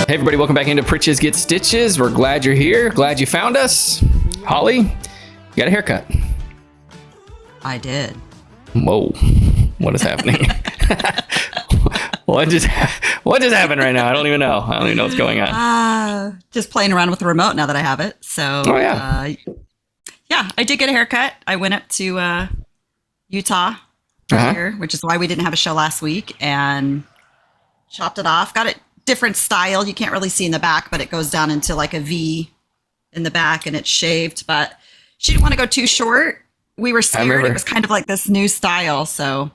Hey everybody, welcome back into Pritches Get Stitches. We're glad you're here. Glad you found us. Holly, you got a haircut. I did. Whoa, what is happening? What just happened right now? I don't even know. I don't even know what's going on. Just playing around with the remote now that I have it. So, yeah, I did get a haircut. I went up to Utah here, which is why we didn't have a show last week, and chopped it off. Got it different style. You can't really see in the back, but it goes down into like a V in the back, and it's shaved. But she didn't want to go too short. We were scared. It was kind of like this new style. So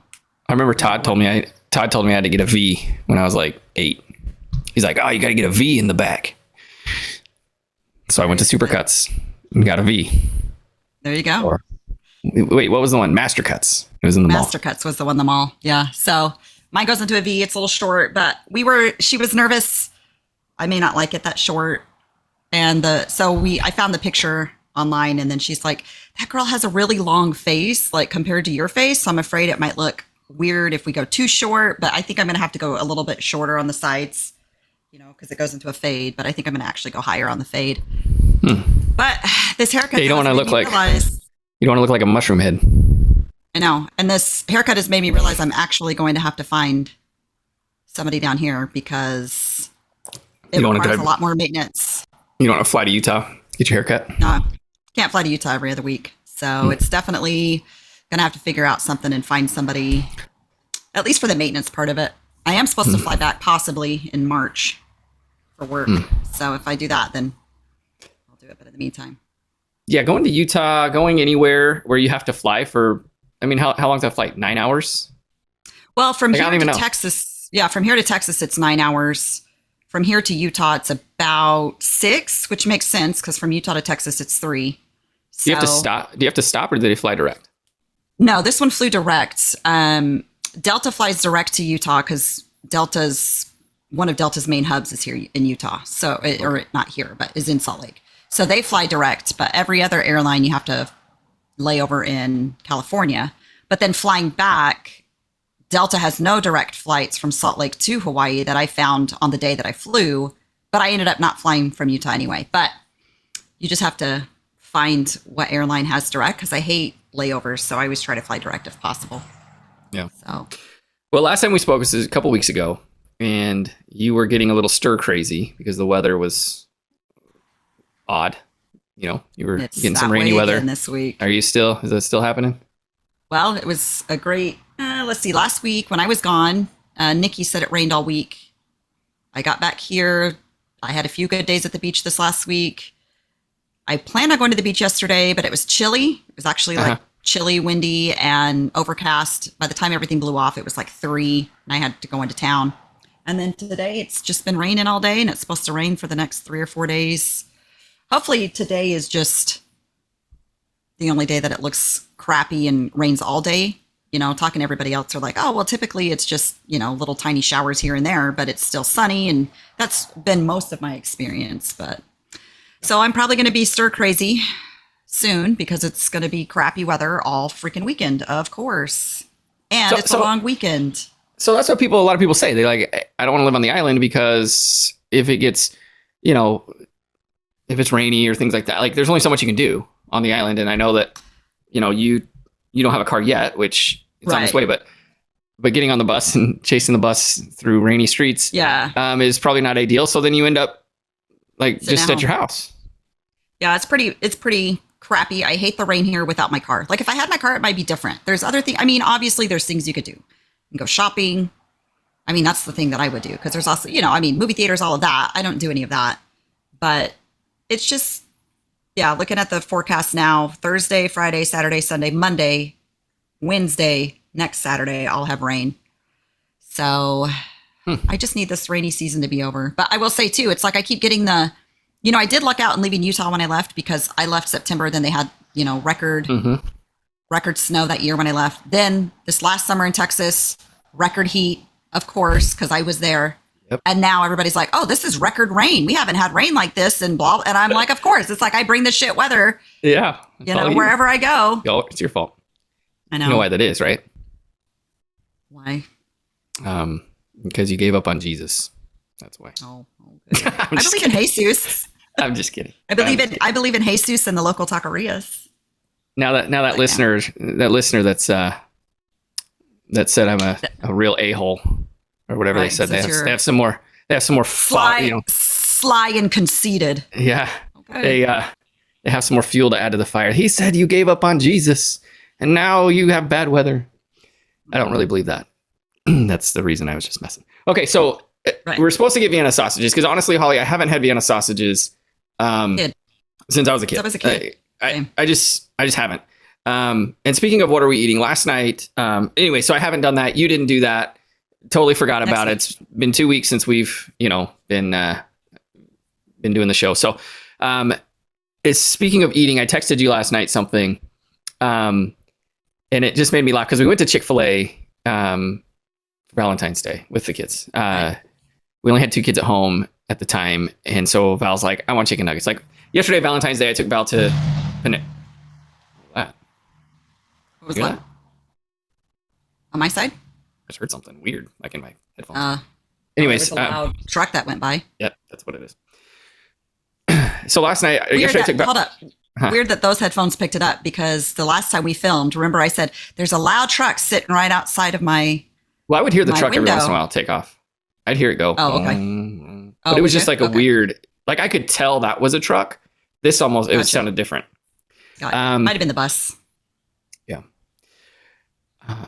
I remember Todd told me I had to get a V when I was like 8. He's like, "Oh, you got to get a V in the back." So I went to Supercuts and got a V. There you go. Or, wait, what was the one? Master Cuts. It was in the mall. Master Cuts was the one in the mall. Yeah. So mine goes into a V. It's a little short, but she was nervous. I may not like it that short. And I found the picture online, and then she's like, "That girl has a really long face, like compared to your face. So I'm afraid it might look weird if we go too short, but I think I'm going to have to go a little bit shorter on the sides, because it goes into a fade, but I think I'm going to actually go higher on the fade." But this haircut, you don't want to look like a mushroom head. I know. And this haircut has made me realize I'm actually going to have to find somebody down here because it requires a lot more maintenance. You don't want to fly to Utah, get your haircut? No, can't fly to Utah every other week. So it's definitely going to have to figure out something and find somebody, at least for the maintenance part of it. I am supposed to fly back possibly in March for work. So if I do that, then I'll do it. But in the meantime. Yeah, going to Utah, going anywhere where you have to fly for, how long's that flight? 9 hours? Well, from here to Texas, it's 9 hours. From here to Utah, it's about 6, which makes sense because from Utah to Texas, it's 3. So, do you have to stop or did they fly direct? No, this one flew direct. Delta flies direct to Utah because one of Delta's main hubs is here in Utah. So, or not here, but is in Salt Lake. So they fly direct, but every other airline you have to lay over in California. But then flying back, Delta has no direct flights from Salt Lake to Hawaii that I found on the day that I flew, but I ended up not flying from Utah anyway. But you just have to find what airline has direct because I hate layovers, so I always try to fly direct if possible. Yeah. So, well, last time we spoke was a couple weeks ago, and you were getting a little stir crazy because the weather was odd. You were getting some rainy weather this week. Is that still happening? Well, it was a great, let's see, last week when I was gone, Nikki said it rained all week. I got back here. I had a few good days at the beach this last week. I planned on going to the beach yesterday, but it was chilly. It was actually like chilly, windy, and overcast. By the time everything blew off, it was like 3, and I had to go into town. And then today, it's just been raining all day, and it's supposed to rain for the next 3 or 4 days. Hopefully today is just the only day that it looks crappy and rains all day. Talking to everybody else, they're like, "Oh, well, typically it's just, little tiny showers here and there, but it's still sunny." And that's been most of my experience. But so I'm probably going to be stir crazy soon because it's going to be crappy weather all freaking weekend, of course. And it's a long weekend. So that's what a lot of people say. They're like, "I don't want to live on the island because if it gets, if it's rainy or things like that, like there's only so much you can do on the island." And I know that, you don't have a car yet, which it's on its way, but getting on the bus and chasing the bus through rainy streets is probably not ideal. So then you end up just at your house. Yeah, it's pretty crappy. I hate the rain here without my car. Like if I had my car, it might be different. There's other things. Obviously there's things you could do. You can go shopping. That's the thing that I would do because there's also, movie theaters, all of that. I don't do any of that, but it's just, looking at the forecast now, Thursday, Friday, Saturday, Sunday, Monday, Wednesday, next Saturday, I'll have rain. So I just need this rainy season to be over. But I will say too, it's like I keep getting I did luck out in leaving Utah when I left because I left September. Then they had, record snow that year when I left. Then this last summer in Texas, record heat, of course, because I was there. Yep. And now everybody's like, "Oh, this is record rain. We haven't had rain like this," and blah. And I'm like, "Of course." It's like I bring the shit weather. Yeah. Wherever I go. It's your fault. I know. You know why that is, right? Why? Because you gave up on Jesus. That's why. Oh, good. I I'm just believe in kidding. Jesus. I'm just kidding. I believe in Jesus and the local taquerias. Now that But, listener that said I'm a real a-hole or whatever they right, said. because They you're have some more. They have some more. sly and conceited. Yeah. Okay. They have some more fuel to add to the fire. He said you gave up on Jesus, and now you have bad weather. I don't really believe that. That's the reason I was just messing. Okay, so Right. we're supposed to get Vienna sausages because honestly, Holly, I haven't had Vienna sausages since I was a kid. Since I was a kid. I just haven't. And speaking of what are we eating last night? Anyway, so I haven't done that. You didn't do that. Totally forgot about it. It's been 2 weeks since we've been doing the show. So speaking of eating, I texted you last night something, and it just made me laugh because we went to Chick-fil-A for Valentine's Day with the kids. We only had 2 kids at home at the time, and so Val's like, I want chicken nuggets. Like yesterday, Valentine's Day, I took Val to What was that? On my side? I just heard something weird, like in my headphones. There Anyways, was a loud truck that went by. Yep, that's what it is. So last night, yesterday, I took Val. Hold up. Huh. Weird that those headphones picked it up because the last time we filmed, remember I said there's a loud truck sitting right outside of my. Well, I would hear the truck every window. once in a while take off. I'd hear it go. Oh, okay. But it was just like a Okay. weird, like I could tell that was a truck. This almost, it Gotcha. sounded different. Might have been the bus. Yeah.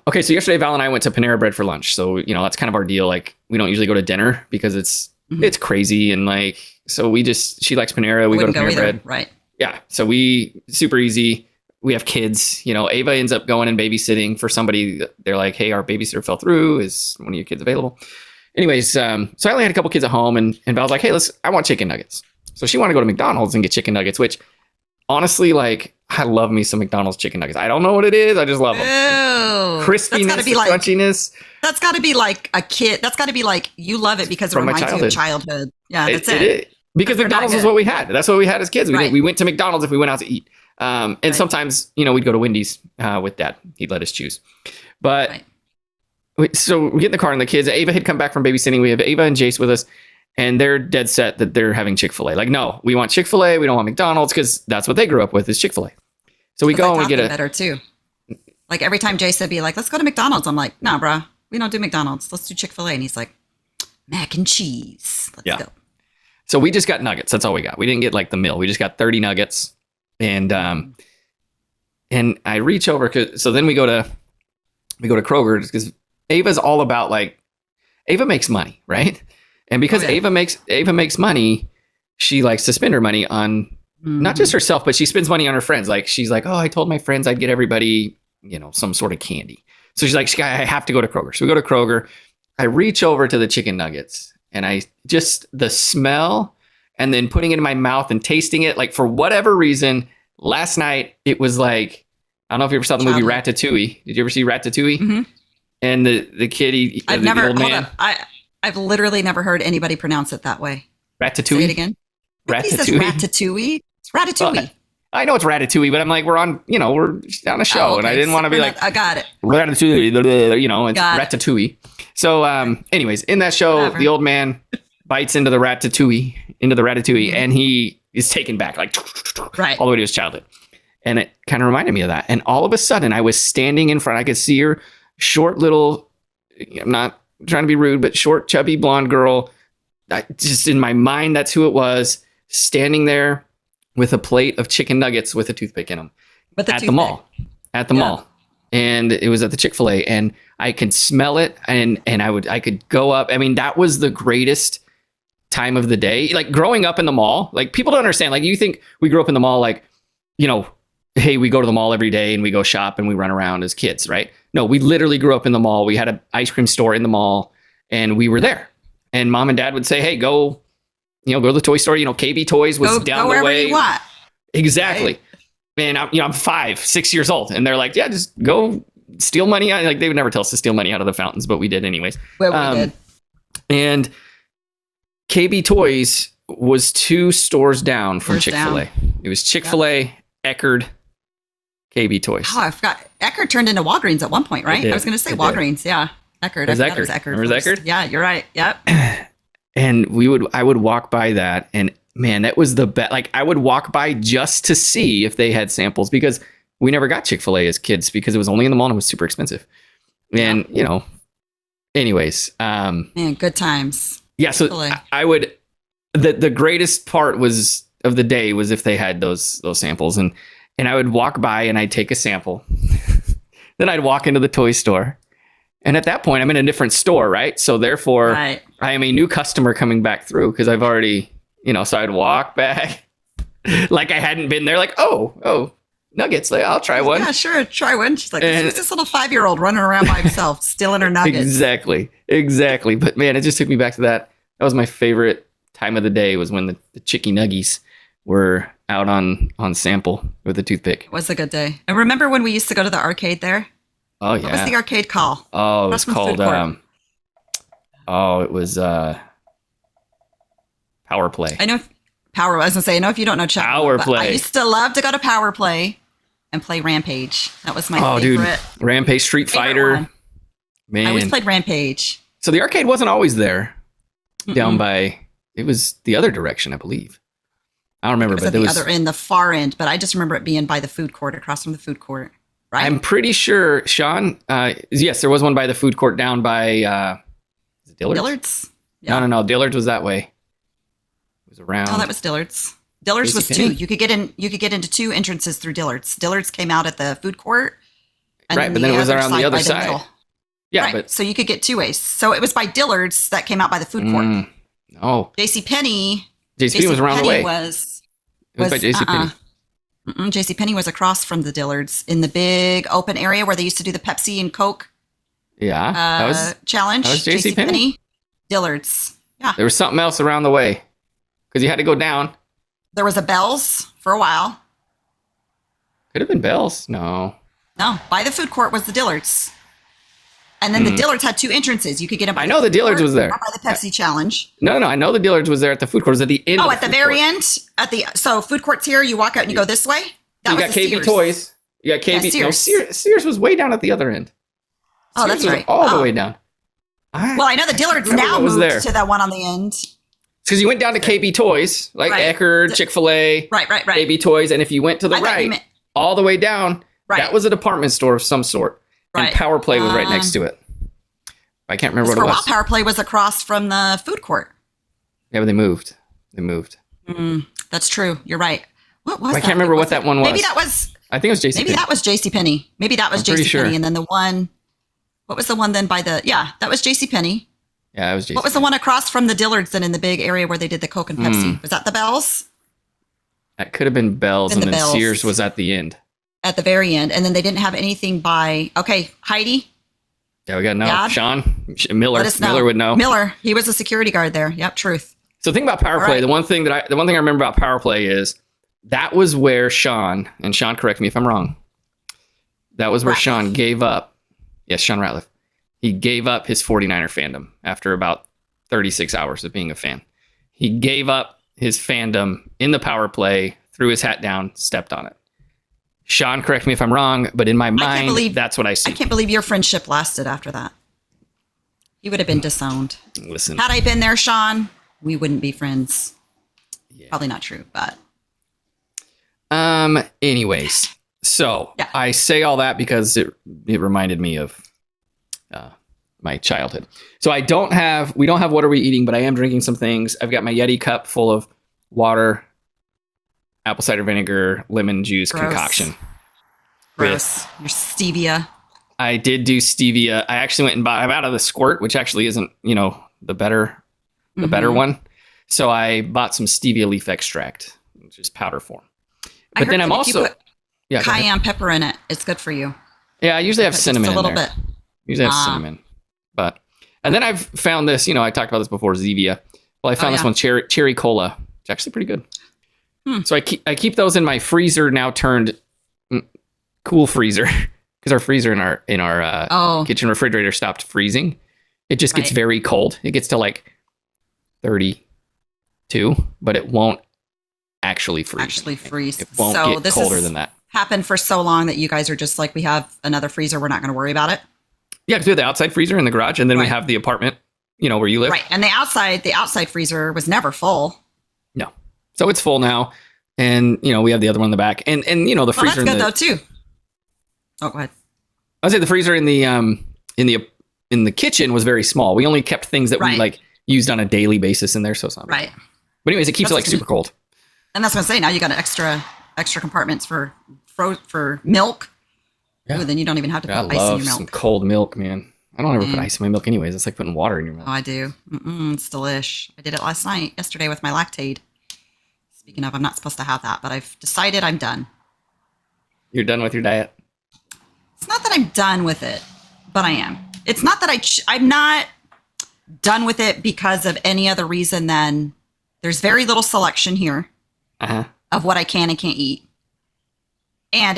Okay, so yesterday Val and I went to Panera Bread for lunch. So, that's kind of our deal. Like we don't usually go to dinner because it's crazy. And like, so she likes Panera. We go to Panera Bread. Right. Yeah. So super easy. We have kids, Ava ends up going and babysitting for somebody. They're like, hey, our babysitter fell through. Is one of your kids available? Anyways, so I only had a couple kids at home and Val's like, hey, I want chicken nuggets. So she wanted to go to McDonald's and get chicken nuggets, which honestly, like, I love me some McDonald's chicken nuggets. I don't know what it is. I just love them. Ew. Crispiness, crunchiness. That's got to be like a kid. That's got to be like you love it because it From my reminds you of childhood. Yeah, that's it. It is. Because McDonald's is what we had. That's what we had as kids. Right. We went to McDonald's if we went out to eat. And sometimes, we'd go to Wendy's with Dad. He'd let us choose. But so we get in the car and the kids, Ava had come back from babysitting. We have Ava and Jace with us. And they're dead set that they're having Chick-fil-A. Like, no, we want Chick-fil-A. We don't want McDonald's because that's what they grew up with is Chick-fil-A. So we go and we get better too. Like every time Jace would be like, let's go to McDonald's. I'm like, nah, bro, we don't do McDonald's. Let's do Chick-fil-A. And he's like, mac and cheese. Let's go. So we just got nuggets. That's all we got. We didn't get like the meal. We just got 30 nuggets. And I reach over. So then we go to Kroger because Ava's all about like, Ava makes money, right? And because Ava makes money, she likes to spend her money on not just herself, but she spends money on her friends. Like she's like, oh, I told my friends I'd get everybody, some sort of candy. So she's like, I have to go to Kroger. So we go to Kroger. I reach over to the chicken nuggets and I just the smell and then putting it in my mouth and tasting it. Like for whatever reason, last night it was like, I don't know if you ever saw the movie Ratatouille. Did you ever see Ratatouille? Mm-hmm. And the kid, the old man. Hold up. I've literally never heard anybody pronounce it that way. Ratatouille? Say it again. Ratatouille. Says Ratatouille. It's Ratatouille. Well, I know it's Ratatouille, but I'm like, we're on a show, and I didn't want to be like, I got it. Ratatouille, it's Ratatouille. So, anyways, in that show, the old man bites into the Ratatouille, and he is taken back, like, all the way to his childhood. And it kind of reminded me of that. And all of a sudden, I was standing in front. I could see her short little, I'm not trying to be rude, but short, chubby, blonde girl. Just in my mind, that's who it was, standing there with a plate of chicken nuggets with a toothpick in them at the mall. And it was at the Chick-fil-A, and I could smell it, and I could go up. I mean, that was the greatest time of the day. Like growing up in the mall, like people don't understand. Like you think we grew up in the mall, like, hey, we go to the mall every day and we go shop and we run around as kids, right? No, we literally grew up in the mall. We had an ice cream store in the mall and we were there. And mom and dad would say, hey, go to the toy store. KB Toys was down the way. You want. Exactly. Right. And I'm 5, 6 years old. And they're like, yeah, just go steal money. Like they would never tell us to steal money out of the fountains, but we did anyways. Well, we did. And KB Toys was 2 stores down from Chick-fil-A. It was Chick-fil-A, Eckerd, KB Toys. Oh, I forgot. Eckerd turned into Walgreens at one point, right? I was going to say Walgreens. Yeah. Eckerd. It was Eckerd. Remember Eckerd? Yeah, you're right. Yep. And I would walk by that, and man, that was the best. Like I would walk by just to see if they had samples, because we never got Chick-fil-A as kids because it was only in the mall and it was super expensive. And anyways, man, good times. Yeah, so Chick-fil-A. I would the greatest part of the day was if they had those samples, and I would walk by and I'd take a sample. Then I'd walk into the toy store. And at that point, I'm in a different store, right? So therefore, Right. I am a new customer coming back through because I've already, so I'd walk back like I hadn't been there. Like, oh, nuggets. Like, I'll try one. Yeah, sure. Try one. She's like, who's this little 5-year-old running around by himself, stealing her nuggets? Exactly. But man, it just took me back to that. That was my favorite time of the day, was when the chicky nuggies were out on sample with the toothpick. It was a good day. And remember when we used to go to the arcade there? Oh, yeah. What was the arcade called? Oh, it was called, it was Power Play. I know I was going to say, I know if you don't know Chuck. Power Play. I used to love to go to Power Play and play Rampage. That was my favorite. Dude. Rampage, Street Fighter. One. Man. I always played Rampage. So the arcade wasn't always there. Down by, it was the other direction, I believe. I don't remember, It was but at there the was other end, the far end, but I just remember it being by the food court, across from the food court. Right? I'm pretty sure, Sean, yes, there was one by the food court down by is it Dillard's? Dillard's? Yeah. No. Dillard's was that way. It was around. Oh, that was Dillard's. Dillard's was JCPenney? two. You could get into two entrances through Dillard's. Dillard's came out at the food court. Right, but then it was around the other by side. middle. Yeah, Right, but so you could get two ways. So it was by Dillard's that came out by the food court. Oh, JCPenney. JCPenney was around the way. It was by JCPenney. JCPenney was across from the Dillard's in the big open area where they used to do the Pepsi and Coke Yeah, challenge. that was JCPenney? Dillard's. Yeah. There was something else around the way because you had to go down. There was a Bell's for a while. Could have been Bell's. No. No, by the food court was the Dillard's. And then the Dillard's had two entrances. You could get in by I know the Dillard's was there. Or by the Pepsi challenge. No. I know the Dillard's was there at the food court. It was at the end. Oh, of at the food very court. end? So food court's here, you walk out and you go this way? That You was got the KB Sears. Toys. You got KB. Yeah, No, Sears. Sears was way down at the other end. Oh, Sears that's was right. all the way down. Well, I know the Dillard's remember now what was moved there. to that one on the end. Because you went down to KB Toys, like Right. Eckerd, Chick-fil-A, Right. KB Toys, and if you went to the I thought you right, meant- all the way down, Right. that was a department store of some sort. Right. And Power Play was right next to it. I can't remember For what a it while, was. Power Play was across from the food court. Yeah, but they moved. That's true. You're right. What was I that? can't remember what that one was. Maybe that was I think it was JCPenney. Maybe that was JCPenney. Maybe that was I'm pretty JCPenney. sure. And then the one, what was the one then by the, yeah, that was JCPenney. Yeah, it was JCPenney. What was the one across from the Dillard's then in the big area where they did the Coke and Pepsi? Was that the Bell's? That could have been Bell's, Then and the then Bell's. Sears was at the end. At the very end. And then they didn't have anything by, okay, Heidi, Yeah, we got to know. Dad? Sean Miller. let us know. Miller would know. Miller, he was a security guard there. Yep, truth. So think about Power All Play. right. The one thing I remember about Power Play is that was where Sean, and Sean, correct me if I'm wrong. That was where Ratliff. Sean gave up. Yes, Sean Ratliff. He gave up his 49er fandom after about 36 hours of being a fan. He gave up his fandom in the Power Play, threw his hat down, stepped on it. Sean, correct me if I'm wrong, but in my mind, believe- that's what I see. I can't believe your friendship lasted after that. You would have been disowned. Listen, Had I been there, Sean, we wouldn't be friends. Yeah. Probably not true, but anyways, so Yeah. I say all that because it reminded me of my childhood. So we don't have what are we eating, but I am drinking some things. I've got my Yeti cup full of water, apple cider vinegar, lemon juice Gross. concoction. gross. Your stevia. I did do stevia. I actually went and bought. I'm out of the squirt, which actually isn't, the better one. So I bought some stevia leaf extract, which is powder form. I But heard then I'm that if you also put go ahead. cayenne pepper in it, it's good for you. Yeah, I usually have Just cinnamon a little in there. bit. Usually have cinnamon, and then I've found this. I talked about this before, Zevia. Well, I found this yeah. one, cherry cola. It's actually pretty good. So I keep those in my freezer now, turned cool freezer, because our freezer in our kitchen refrigerator stopped freezing. It just gets Right. very cold. It gets to like 32, but it won't actually freeze. It won't So get this colder has than that. happened for so long that you guys are just like, we have another freezer. We're not going to worry about it. Yeah, because we have the outside freezer in the garage, and then we Right. have the apartment where you live. Right. And the outside freezer was never full. No. So it's full now. And, we have the other one in the back. And the freezer. That's good though too. Oh, go ahead. I would say the freezer in the kitchen was very small. We only kept things that we like used on a daily basis in there. So it's not right. But anyways, it keeps it like super cold. And that's what I'm saying. Now you got an extra compartments for milk. Yeah. Ooh, then you don't even have to put ice in your milk. I love some cold milk, man. I don't ever put ice in my milk anyways. It's like putting water in your milk. Oh, I do. It's delish. I did it yesterday with my Lactaid. Speaking of, I'm not supposed to have that, but I've decided I'm done. You're done with your diet? It's not that I'm done with it, but I am. It's not that I'm not done with it because of any other reason than there's very little selection here of what I can and can't eat. And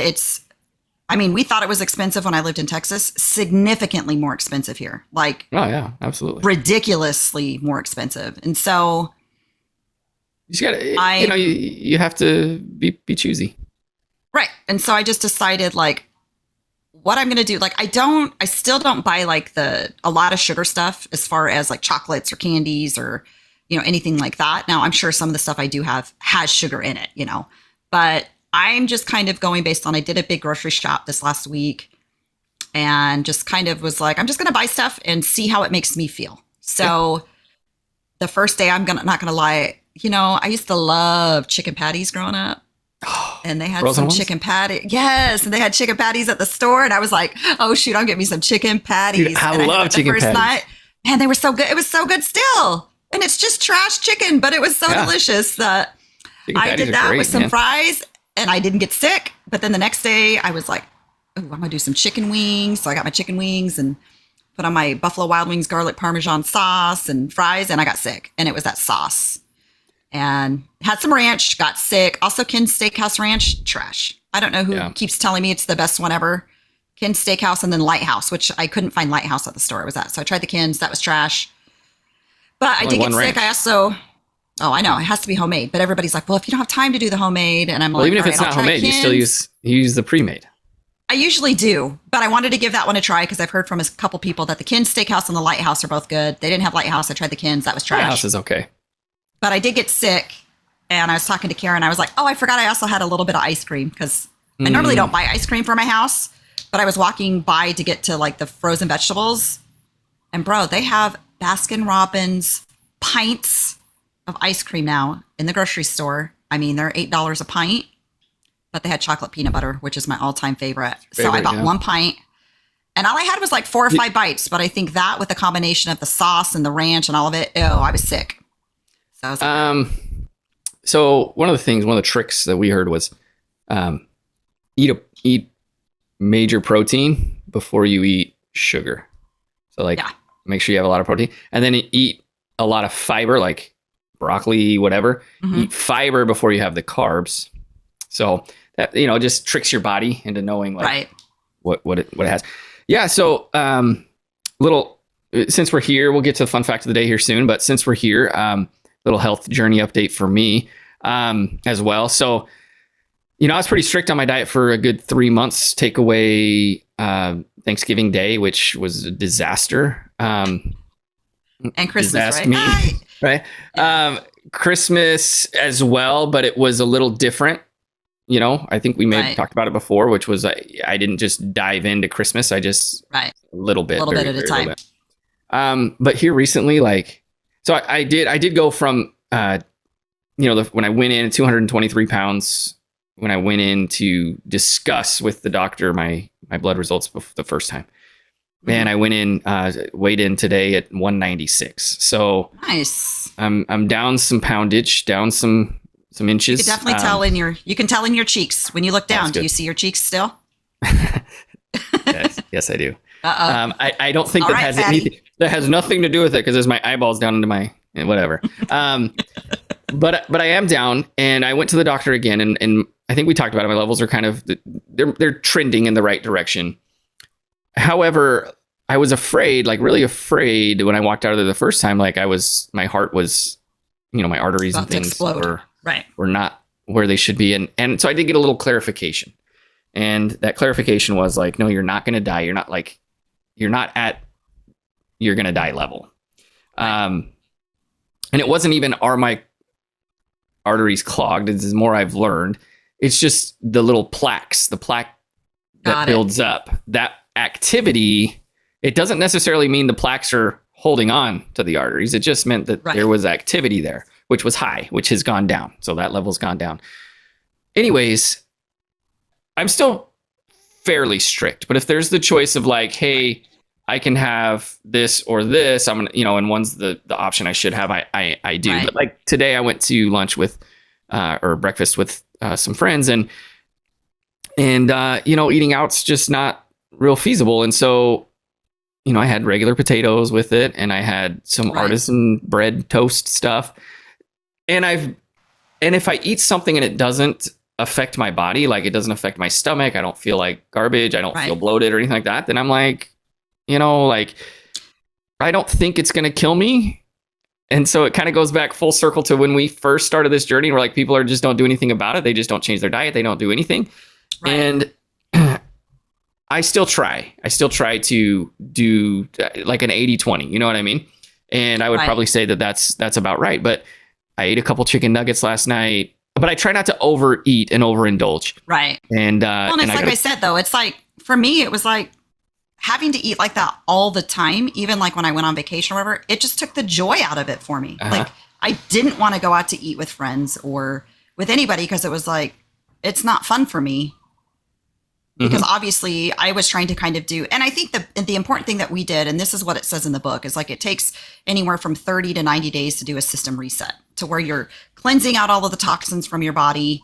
we thought it was expensive when I lived in Texas, significantly more expensive here. Like, oh yeah, absolutely. Ridiculously more expensive. And so you just gotta, you have to be choosy. Right. And so I just decided like what I'm going to do. Like, I still don't buy like a lot of sugar stuff as far as like chocolates or candies or, anything like that. Now I'm sure some of the stuff I do have has sugar in it, but I'm just kind of going based on, I did a big grocery shop this last week and just kind of was like, I'm just going to buy stuff and see how it makes me feel. So the first day not going to lie, I used to love chicken patties growing up. And they had some chicken patties. Yes. And they had chicken patties at the store. And I was like, oh, shoot, I'm getting me some chicken patties. Dude, I love chicken patties. Night. Man, they were so good. It was so good still. And it's just trash chicken, but it was so delicious that I did that with some fries and I didn't get sick. But then the next day I was like, oh, I'm going to do some chicken wings. So I got my chicken wings and put on my Buffalo Wild Wings garlic Parmesan sauce and fries. And I got sick. And it was that sauce. And had some ranch, got sick. Also, Ken's Steakhouse Ranch, trash. I don't know who keeps telling me it's the best one ever. Ken's Steakhouse and then Lighthouse, which I couldn't find Lighthouse at the store. It was that. So I tried the Ken's. That was trash. But I did get sick. I also, I know, it has to be homemade. But everybody's like, well, if you don't have time to do the homemade. And I'm like, even if it's not homemade, you still use the pre-made. I usually do. But I wanted to give that one a try because I've heard from a couple people that the Ken's Steakhouse and the Lighthouse are both good. They didn't have Lighthouse. I tried the Ken's. That was trash. Lighthouse is okay. But I did get sick, and I was talking to Karen. I was like, oh, I forgot I also had a little bit of ice cream because I normally don't buy ice cream for my house. But I was walking by to get to like the frozen vegetables. And bro, they have Baskin Robbins pints of ice cream now in the grocery store. I mean, they're $8 a pint, but they had chocolate peanut butter, which is my all-time favorite. So I bought one pint. And all I had was like 4 or 5 bites. But I think that with the combination of the sauce and the ranch and all of it, I was sick. So, so one of the tricks that we heard was eat major protein before you eat sugar. So make sure you have a lot of protein and then eat a lot of fiber, like broccoli, whatever. Eat fiber before you have the carbs. So that, just tricks your body into knowing what it has. Yeah. So, since we're here, we'll get to the fun fact of the day here soon, but since we're here, little health journey update for me as well. So, I was pretty strict on my diet for a good 3 months. Take away Thanksgiving Day, which was a disaster. And Christmas, right? Right. Christmas as well, but it was a little different. I think we may have talked about it before, which was I didn't just dive into Christmas. I just a little bit at a time. But here recently, so I did go from, when I went in 223 pounds, when I went in to discuss with the doctor my blood results the first time. Man, I went in, weighed in today at 196. So nice. I'm down some poundage, down some inches. You can definitely tell in your cheeks when you look down. Do you see your cheeks still? Yes, I do. I don't think that has anything. That has nothing to do with it because there's my eyeballs down into my whatever. But I am down, and I went to the doctor again, and I think we talked about it. My levels are kind of they're trending in the right direction. However, I was afraid, really afraid when I walked out of there the first time. My heart was, my arteries and things were not where they should be, and so I did get a little clarification, and that clarification was no, you're not going to die. You're not at you're going to die level. And it wasn't even, are my arteries clogged? It's more I've learned. It's just the little plaques, the plaque that builds up. That activity, it doesn't necessarily mean the plaques are holding on to the arteries. It just meant that there was activity there, which was high, which has gone down. So that level's gone down. Anyways, I'm still fairly strict, but if there's the choice of like, hey, I can have this or this, I'm gonna, and one's the option I should have, I do. Right. But like today I went to lunch with or breakfast with some friends, and eating out's just not real feasible. And so, I had regular potatoes with it, and I had some artisan bread toast stuff. And if I eat something and it doesn't affect my body, like it doesn't affect my stomach, I don't feel like garbage, I don't feel bloated or anything like that, then I'm like, I don't think it's going to kill me. And so it kind of goes back full circle to when we first started this journey, where like people are just don't do anything about it. They just don't change their diet. They don't do anything. Right. And I still try to do like an 80-20, you know what I mean? And I would probably say that that's about right. But I ate a couple chicken nuggets last night, but I try not to overeat and overindulge. Right. And it's like I said, though, it's like, for me, it was like having to eat like that all the time, even like when I went on vacation or whatever, it just took the joy out of it for me. Like I didn't want to go out to eat with friends or with anybody because it was like, it's not fun for me. Because obviously I was trying to kind of do, and I think the important thing that we did, and this is what it says in the book, is like it takes anywhere from 30 to 90 days to do a system reset, to where you're cleansing out all of the toxins from your body.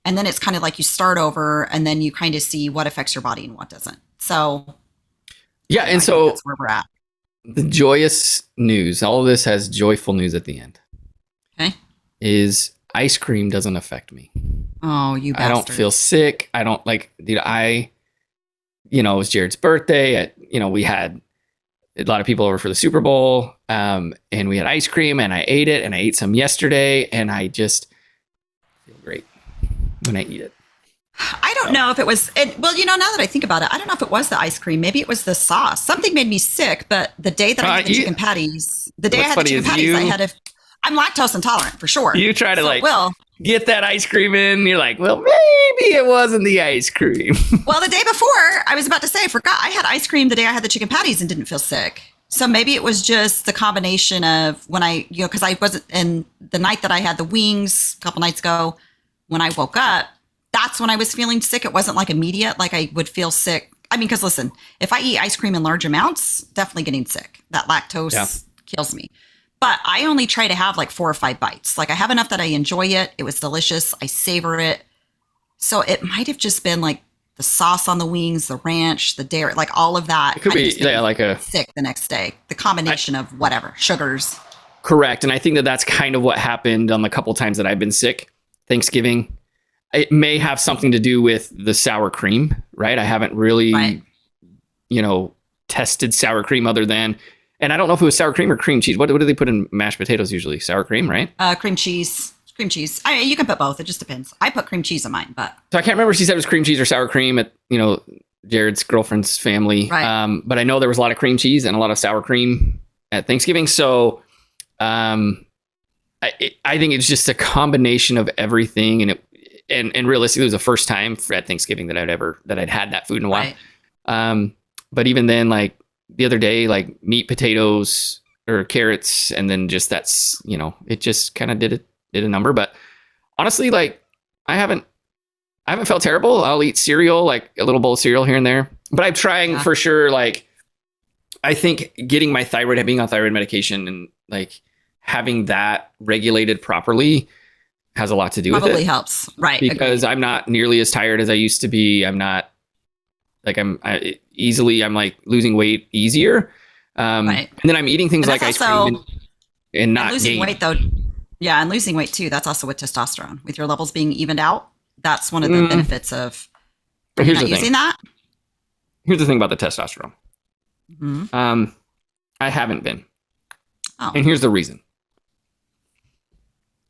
And then it's kind of like you start over, and then you kind of see what affects your body and what doesn't. So yeah. And so that's where we're at. The joyous news, all of this has joyful news at the end. Okay. Is ice cream doesn't affect me. Oh, you bastard. I don't feel sick. I don't it was Jared's birthday. We had a lot of people over for the Super Bowl, and we had ice cream, and I ate it, and I ate some yesterday, and I just feel great when I eat it. I don't know if it was, now that I think about it, I don't know if it was the ice cream. Maybe it was the sauce. Something made me sick, but the day that I had the chicken patties, I'm lactose intolerant for sure. You try to get that ice cream in. You're like, well, maybe it wasn't the ice cream. Well, the day before, I was about to say, I forgot I had ice cream the day I had the chicken patties and didn't feel sick. So maybe it was just the combination of when because I wasn't, in the night that I had the wings a couple nights ago, when I woke up, that's when I was feeling sick. It wasn't like immediate, like I would feel sick. I mean, because listen, if I eat ice cream in large amounts, definitely getting sick. That lactose kills me. But I only try to have like 4 or 5 bites. Like I have enough that I enjoy it. It was delicious. I savor it. So it might have just been like the sauce on the wings, the ranch, the dairy, like all of that. It could be like a sick the next day. The combination of whatever, sugars. Correct. And I think that's kind of what happened on the couple times that I've been sick. Thanksgiving. It may have something to do with the sour cream, right? I haven't really, tested sour cream other than, and I don't know if it was sour cream or cream cheese. What do they put in mashed potatoes usually? Sour cream, right? Cream cheese. Cream cheese. You can put both. It just depends. I put cream cheese in mine, but. So I can't remember if she said it was cream cheese or sour cream at, Jared's girlfriend's family. Right. But I know there was a lot of cream cheese and a lot of sour cream at Thanksgiving. So I think it's just a combination of everything. And realistically, it was the first time at Thanksgiving that I'd had that food in a while. Right. But even then, like the other day, like meat, potatoes, or carrots, and then just it just kind of did a number. But honestly, like I haven't felt terrible. I'll eat cereal, like a little bowl of cereal here and there. But I'm trying for sure. Like I think getting my thyroid, being on thyroid medication, and like having that regulated properly has a lot to do with it. Probably helps. Right. Because I'm not nearly as tired as I used to be. I'm not like I'm like losing weight easier. Right. And then I'm eating things like ice cream and not losing weight though. Yeah. And losing weight too. That's also with testosterone, with your levels being evened out. That's one of the benefits of using that. Here's the thing about the testosterone. Mm-hmm. I haven't been. Oh. And here's the reason.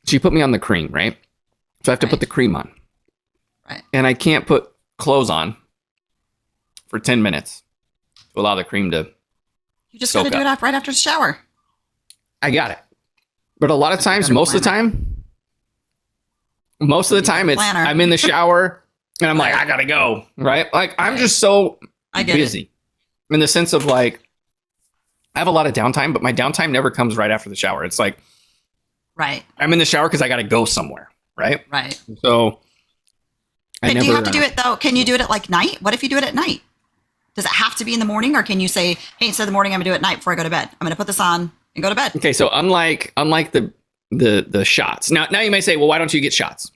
She put me on the cream, right? So I have to put the cream on. Right. And I can't put clothes on for 10 minutes to allow the cream to You just got to do it right after the shower. I got it. But a lot of times, most of the time, it's Planner. I'm in the shower and I'm like, I gotta go, right? Like I'm just so busy in the sense of like I have a lot of downtime, but my downtime never comes right after the shower. It's like I'm in the shower because I gotta go somewhere, right? Right. So do you have to do it though? Can you do it at like night? What if you do it at night? Does it have to be in the morning, or can you say, hey, instead of the morning, I'm gonna do it at night before I go to bed? I'm gonna put this on and go to bed. Okay, so unlike the shots. Now you may say, well, why don't you get shots?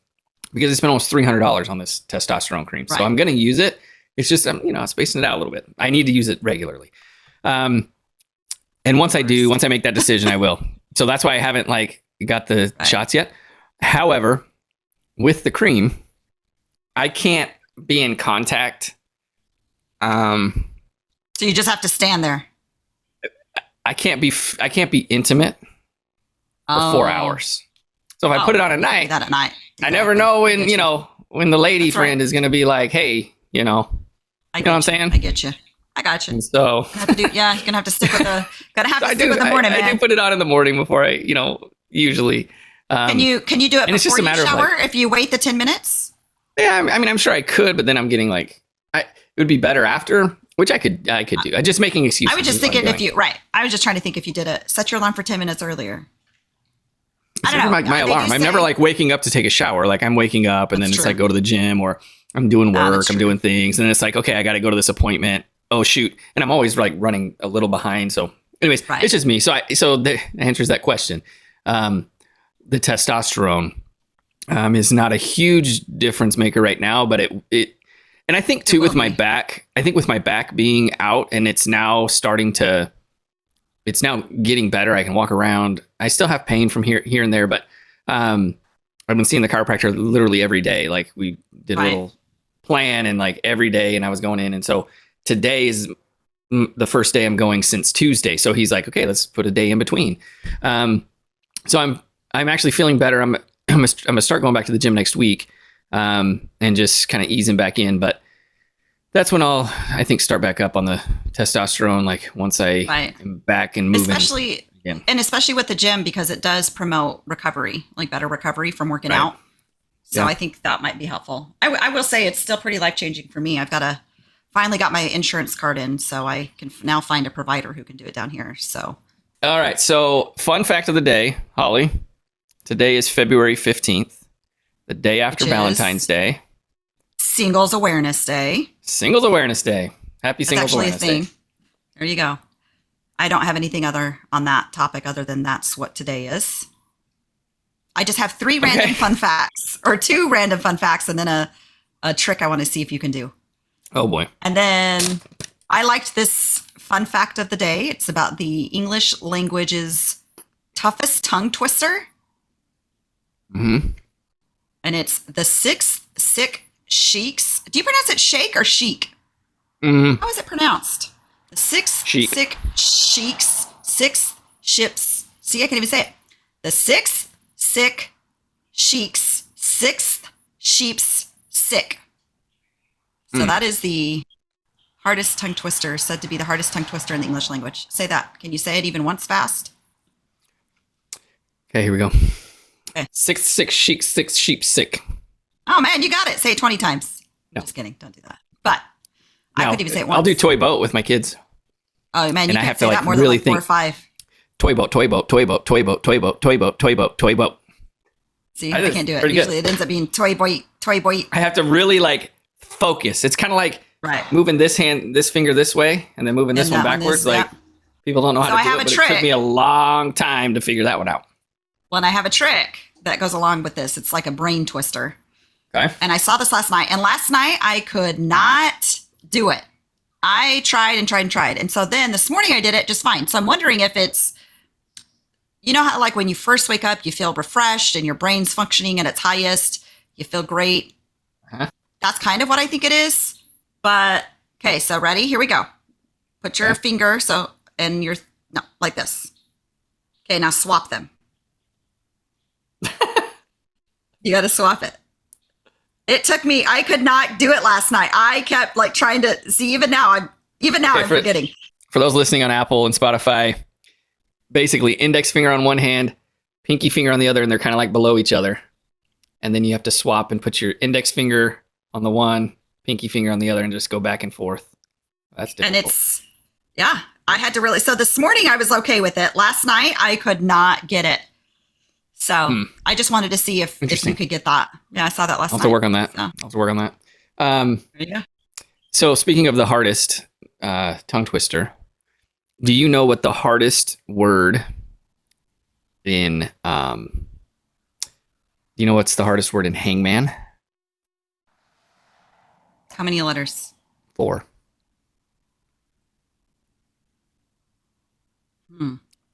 Because I spent almost $300 on this testosterone cream. So I'm going to use it. It's just, I'm spacing it out a little bit. I need to use it regularly. And once I make that decision, I will. So that's why I haven't like got the shots yet. However, with the cream, I can't be in contact. So you just have to stand there. I can't be intimate for 4 hours. So if I put it on at night, that at night. Exactly. I never know when the lady friend is going to be like, hey, you know what I'm saying? I get you. I got you. And so you're gonna have to stick with the morning, man. I do put it on in the morning before I, usually. Can you do it and it's just before a matter you shower of like, if you wait the 10 minutes? Yeah, I mean, I'm sure I could, but then I'm getting like, it would be better after, which I could do. I'm just making excuses. I was just thinking I was just trying to think if you did it, set your alarm for 10 minutes earlier. I don't know. My alarm. I'm never like waking up to take a shower. Like I'm waking up and then it's like go to the gym or I'm doing work. I'm doing things. And then it's like, okay, I got to go to this appointment. Oh, shoot. And I'm always like running a little behind. So anyways, it's just me. So that answers that question. The testosterone is not a huge difference maker right now, but it and I think too with my back being out and it's now getting better. I can walk around. I still have pain from here and there, but I've been seeing the chiropractor literally every day. Like we did a little plan and like every day, and I was going in. And so today is the first day I'm going since Tuesday. So he's like, okay, let's put a day in between. So I'm actually feeling better. I'm gonna start going back to the gym next week and just kind of easing back in. But that's when I'll, I think, start back up on the testosterone. Like once I am back and moving, especially with the gym, because it does promote recovery, like better recovery from working out. So I think that might be helpful. I will say it's still pretty life changing for me. I've finally got my insurance card in, so I can now find a provider who can do it down here. So, all right. So fun fact of the day, Holly. Today is February 15th, the day after Valentine's Day. Singles Awareness Day. Singles Awareness Day. Happy Singles Awareness Day. There you go. I don't have anything other on that topic other than that's what today is. I just have 3 random fun facts, or 2 random fun facts, and then a trick I want to see if you can do. Oh boy. And then I liked this fun fact of the day. It's about the English language's toughest tongue twister. Mm-hmm. And it's the 6th sick sheiks. Do you pronounce it shake or chic? Mm-hmm. How is it pronounced? The 6th sick sheiks, 6th ships. See, I can't even say it. The 6th sick sheiks, 6th sheeps sick. So that is the hardest tongue twister, said to be the hardest tongue twister in the English language. Say that. Can you say it even once fast? Okay, here we go. Okay. 6th sick sheep, 6th sheep sick. Oh man, you got it. Say it 20 times. No. Just kidding. Don't do that. But I could even say it once. I'll do toy boat with my kids. Oh man, you and can't say that more than like 4 or 5. Toy boat, toy boat, toy boat, toy boat, toy boat, toy boat, toy boat, toy boat. See, I can't do it. Usually it ends up being toy boy, toy boy. I have to really like focus. It's kind of like moving this finger this way and then moving this one backwards. People don't know how to do it, but it took me a long time to figure that one out. Well, and I have a trick that goes along with this. It's like a brain twister. Okay. And I saw this last night. And last night I could not do it. I tried and tried and tried. And so then this morning I did it just fine. So I'm wondering if it's, you know how like when you first wake up, you feel refreshed and your brain's functioning at its highest. You feel great. Uh-huh. That's kind of what I think it is. But, okay, so ready? Here we go. Put your finger, like this. Okay, now swap them. You got to swap it. It took me, I could not do it last night. I kept like trying to see, even now I'm forgetting. For those listening on Apple and Spotify, basically index finger on one hand, pinky finger on the other, and they're kind of like below each other. And then you have to swap and put your index finger on the one, pinky finger on the other, and just go back and forth. That's difficult. And it's, yeah, I had to really, so this morning I was okay with it. Last night I could not get it. So I just wanted to see if you could get that. Yeah, I saw that last night. I'll have to work on that. So. I'll have to work on that. Yeah. So speaking of the hardest tongue twister, do you know what the hardest word in, do you know what's the hardest word in hangman? How many letters? 4.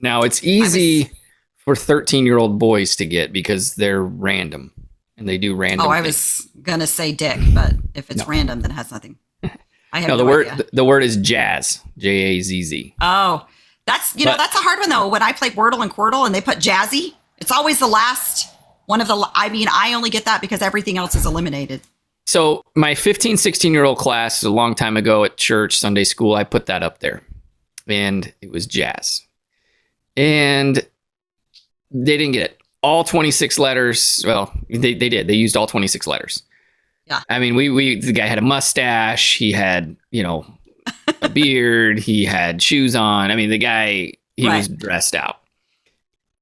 Now it's easy for 13-year-old boys to get because they're random and they do random. Oh, I things. was gonna say dick, but if it's random, then it has nothing. I have no, no idea. the word is jazz. Jazz. Oh, that's that's a hard one though. When I play Wordle and Quirtle and they put jazzy, it's always the last one of the. I mean, I only get that because everything else is eliminated. So my 15, 16-year-old class a long time ago at church, Sunday school, I put that up there, and it was jazz. And they didn't get it. All 26 letters. Well, they did. They used all 26 letters. Yeah. I mean, the guy had a mustache. He had, a beard. He had shoes on. I mean, the guy, he was dressed out.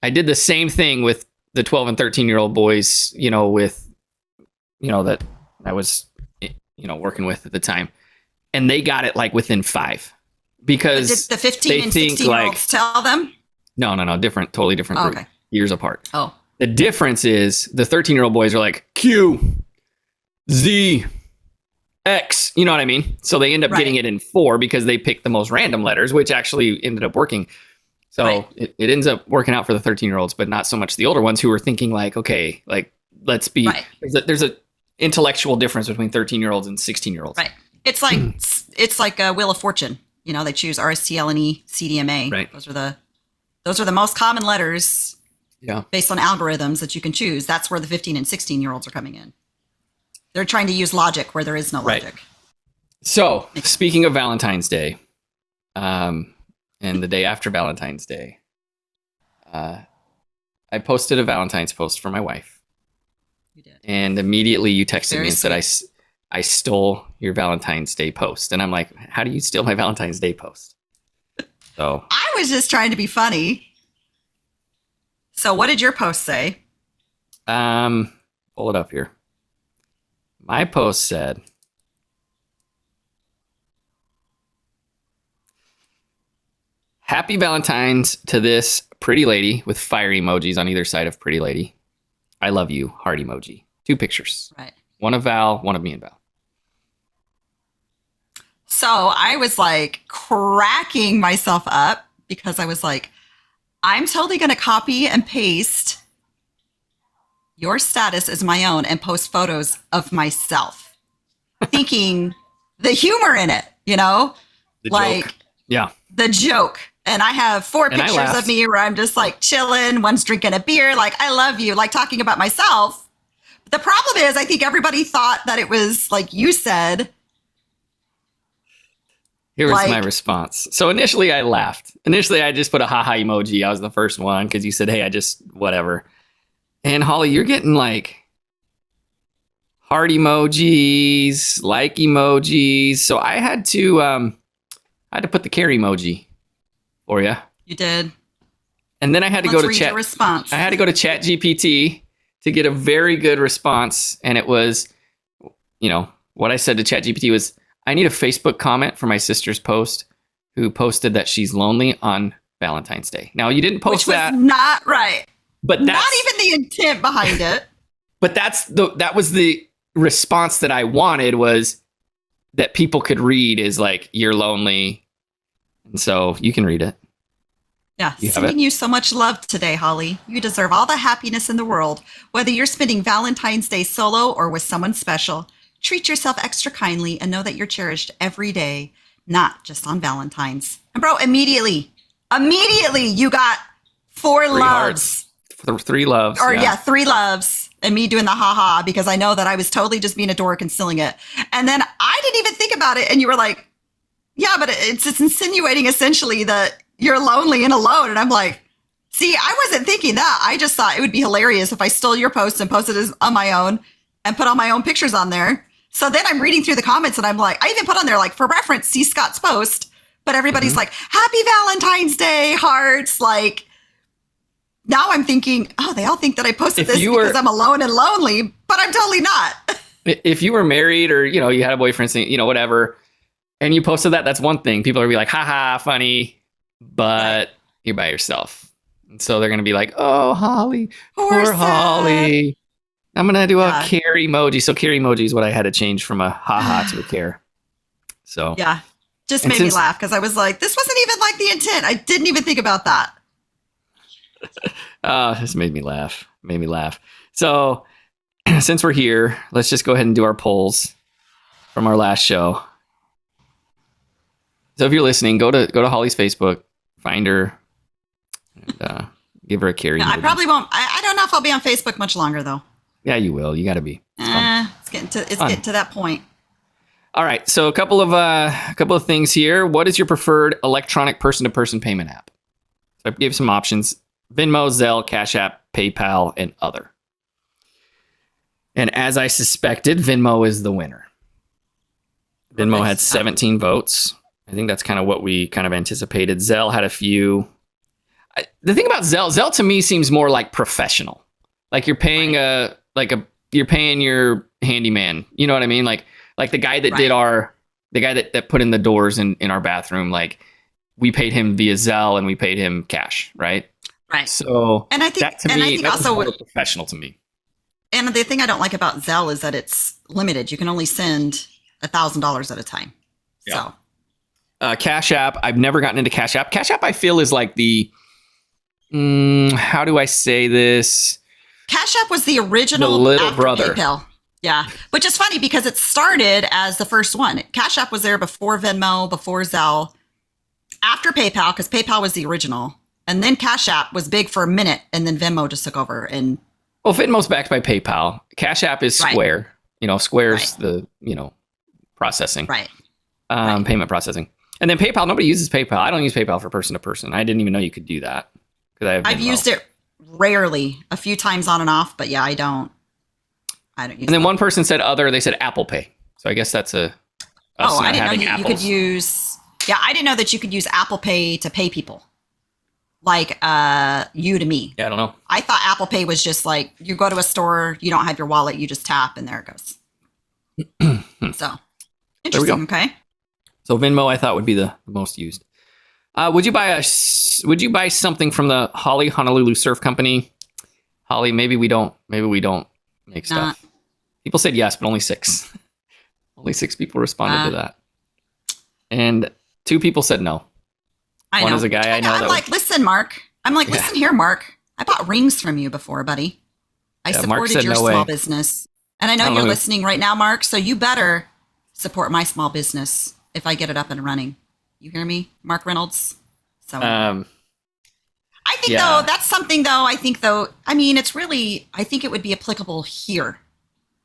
I did the same thing with the 12 and 13-year-old boys, that I was, working with at the time. And they got it like within 5. Because did the 15 and 16-year-olds tell them? No, totally different group. Okay. Years apart. Oh. The difference is the 13-year-old boys are like Q, Z, X, you know what I mean? So they end up getting it in 4 because they picked the most random letters, which actually ended up working. So it ends up working out for the 13-year-olds, but not so much the older ones who are thinking like, okay, like let's be, there's a intellectual difference between 13-year-olds and 16-year-olds. Right. It's like a Wheel of Fortune. They choose RSTLNE, CDMA. Right. Those are the most common letters. Yeah. Based on algorithms that you can choose. That's where the 15 and 16-year-olds are coming in. They're trying to use logic where there is no logic. So, speaking of Valentine's Day, and the day after Valentine's Day, I posted a Valentine's post for my wife. You did. And immediately you texted Very me and sweet. said, I stole your Valentine's Day post. And I'm like, how do you steal my Valentine's Day post? So I was just trying to be funny. So what did your post say? pull it up here. My post said, "Happy Valentine's to this pretty lady," with fire emojis on either side of pretty lady. "I love you," heart emoji. 2 pictures. Right. One of Val, one of me and Val. So I was like cracking myself up because I was like, I'm totally going to copy and paste your status as my own and post photos of myself, thinking the humor in it, you know, The like joke. Yeah. the joke. And I have 4 And I pictures laughed. of me where I'm just like chilling. One's drinking a beer, like, I love you, like talking about myself. But the problem is, I think everybody thought that it was like you said. Here was Like- my response. So initially I laughed. Initially I just put a haha emoji. I was the first one because you said, "Hey, I just whatever." And Holly, you're getting like heart emojis, like emojis. So I had to put the care emoji for you. You did. And then I had to Let's go to read chat. your response. I had to go to Chat GPT to get a very good response. And it was, what I said to Chat GPT was, "I need a Facebook comment for my sister's post, who posted that she's lonely on Valentine's Day." Now, you didn't post Which was that, not right. but Not that's, even the intent behind it. but that was the response that I wanted, was that people could read is like, "You're lonely." And so you can read it. Yeah, You have sending it? you so much love today, Holly. You deserve all the happiness in the world. Whether you're spending Valentine's Day solo or with someone special, treat yourself extra kindly and know that you're cherished every day, not just on Valentine's. And bro, immediately you got 4 3 loves. hearts. 3 loves. Or 3 loves, and me doing the haha because I know that I was totally just being a dork and stealing it. And then I didn't even think about it, and you were like, "Yeah, but it's insinuating essentially that you're lonely and alone. And I'm like, see, I wasn't thinking that. I just thought it would be hilarious if I stole your post and posted it on my own and put all my own pictures on there. So then I'm reading through the comments and I'm like, I even put on there, like, for reference, see Scott's post. But everybody's like, Happy Valentine's Day, hearts. Like, now I'm thinking, oh, they all think that I posted this because I'm alone and lonely, but I'm totally not. If you were married or, you know, you had a boyfriend, you know, whatever, and you posted that, that's one thing. People are gonna be like, haha, funny, but you're by yourself. And so they're going to be like, oh, Holly, poor Holly. I'm going to do a care emoji. So care emoji is what I had to change from a haha to a care. So yeah, just made me laugh because I was like, this wasn't even like the intent. I didn't even think about that. This made me laugh. So since we're here, let's just go ahead and do our polls from our last show. So if you're listening, go to Holly's Facebook, find her, and give her a carry. No, I probably won't. I don't know if I'll be on Facebook much longer, though. Yeah, you will. You got to be. It's getting to that point. All right. So a couple of things here. What is your preferred electronic person-to-person payment app? So I gave some options: Venmo, Zelle, Cash App, PayPal, and other. And as I suspected, Venmo is the winner. Venmo had 17 votes. I think that's kind of what we kind of anticipated. Zelle had a few. The thing about Zelle to me seems more like professional. Like you're paying you're paying your handyman. You know what I mean? Like the guy that did the guy that put in the doors in our bathroom. Like we paid him via Zelle and we paid him cash, right? Right. So and I think that to me that's also more professional to me. And the thing I don't like about Zelle is that it's limited. You can only send $1,000 at a time. Yeah. So Cash App, I've never gotten into Cash App. Cash App I feel is like the how do I say this? Cash App was the original the little brother. PayPal. Yeah. Which is funny because it started as the first one. Cash App was there before Venmo, before Zelle, after PayPal, because PayPal was the original. And then Cash App was big for a minute, and then Venmo just took over. And well, Venmo's backed by PayPal. Cash App is Square. Right. You know, Square's the, you know, processing. Right. Payment processing. And then PayPal, nobody uses PayPal. I don't use PayPal for person to person. I didn't even know you could do that. I've used it rarely, a few times on and off, but yeah, I don't use it. And then one person said other, they said Apple Pay. So I guess that's I didn't know you could use, I didn't know that you could use Apple Pay to pay people. Like you to me. Yeah, I don't know. I thought Apple Pay was just like, you go to a store, you don't have your wallet, you just tap and there it goes. So, interesting, okay. So Venmo I thought would be the most used. Would you buy something from the Holly Honolulu Surf Company? Holly, maybe we don't make stuff. People said yes, but only 6. Only 6 people responded to that. And 2 people said no. One is a guy I know. I'm like, listen, Mark. Listen here, Mark. I bought rings from you before, buddy. I supported your small business. And I know you're listening right now, Mark, so you better support my small business if I get it up and running. You hear me, Mark Reynolds? So I think though, that's something though, I think it would be applicable here.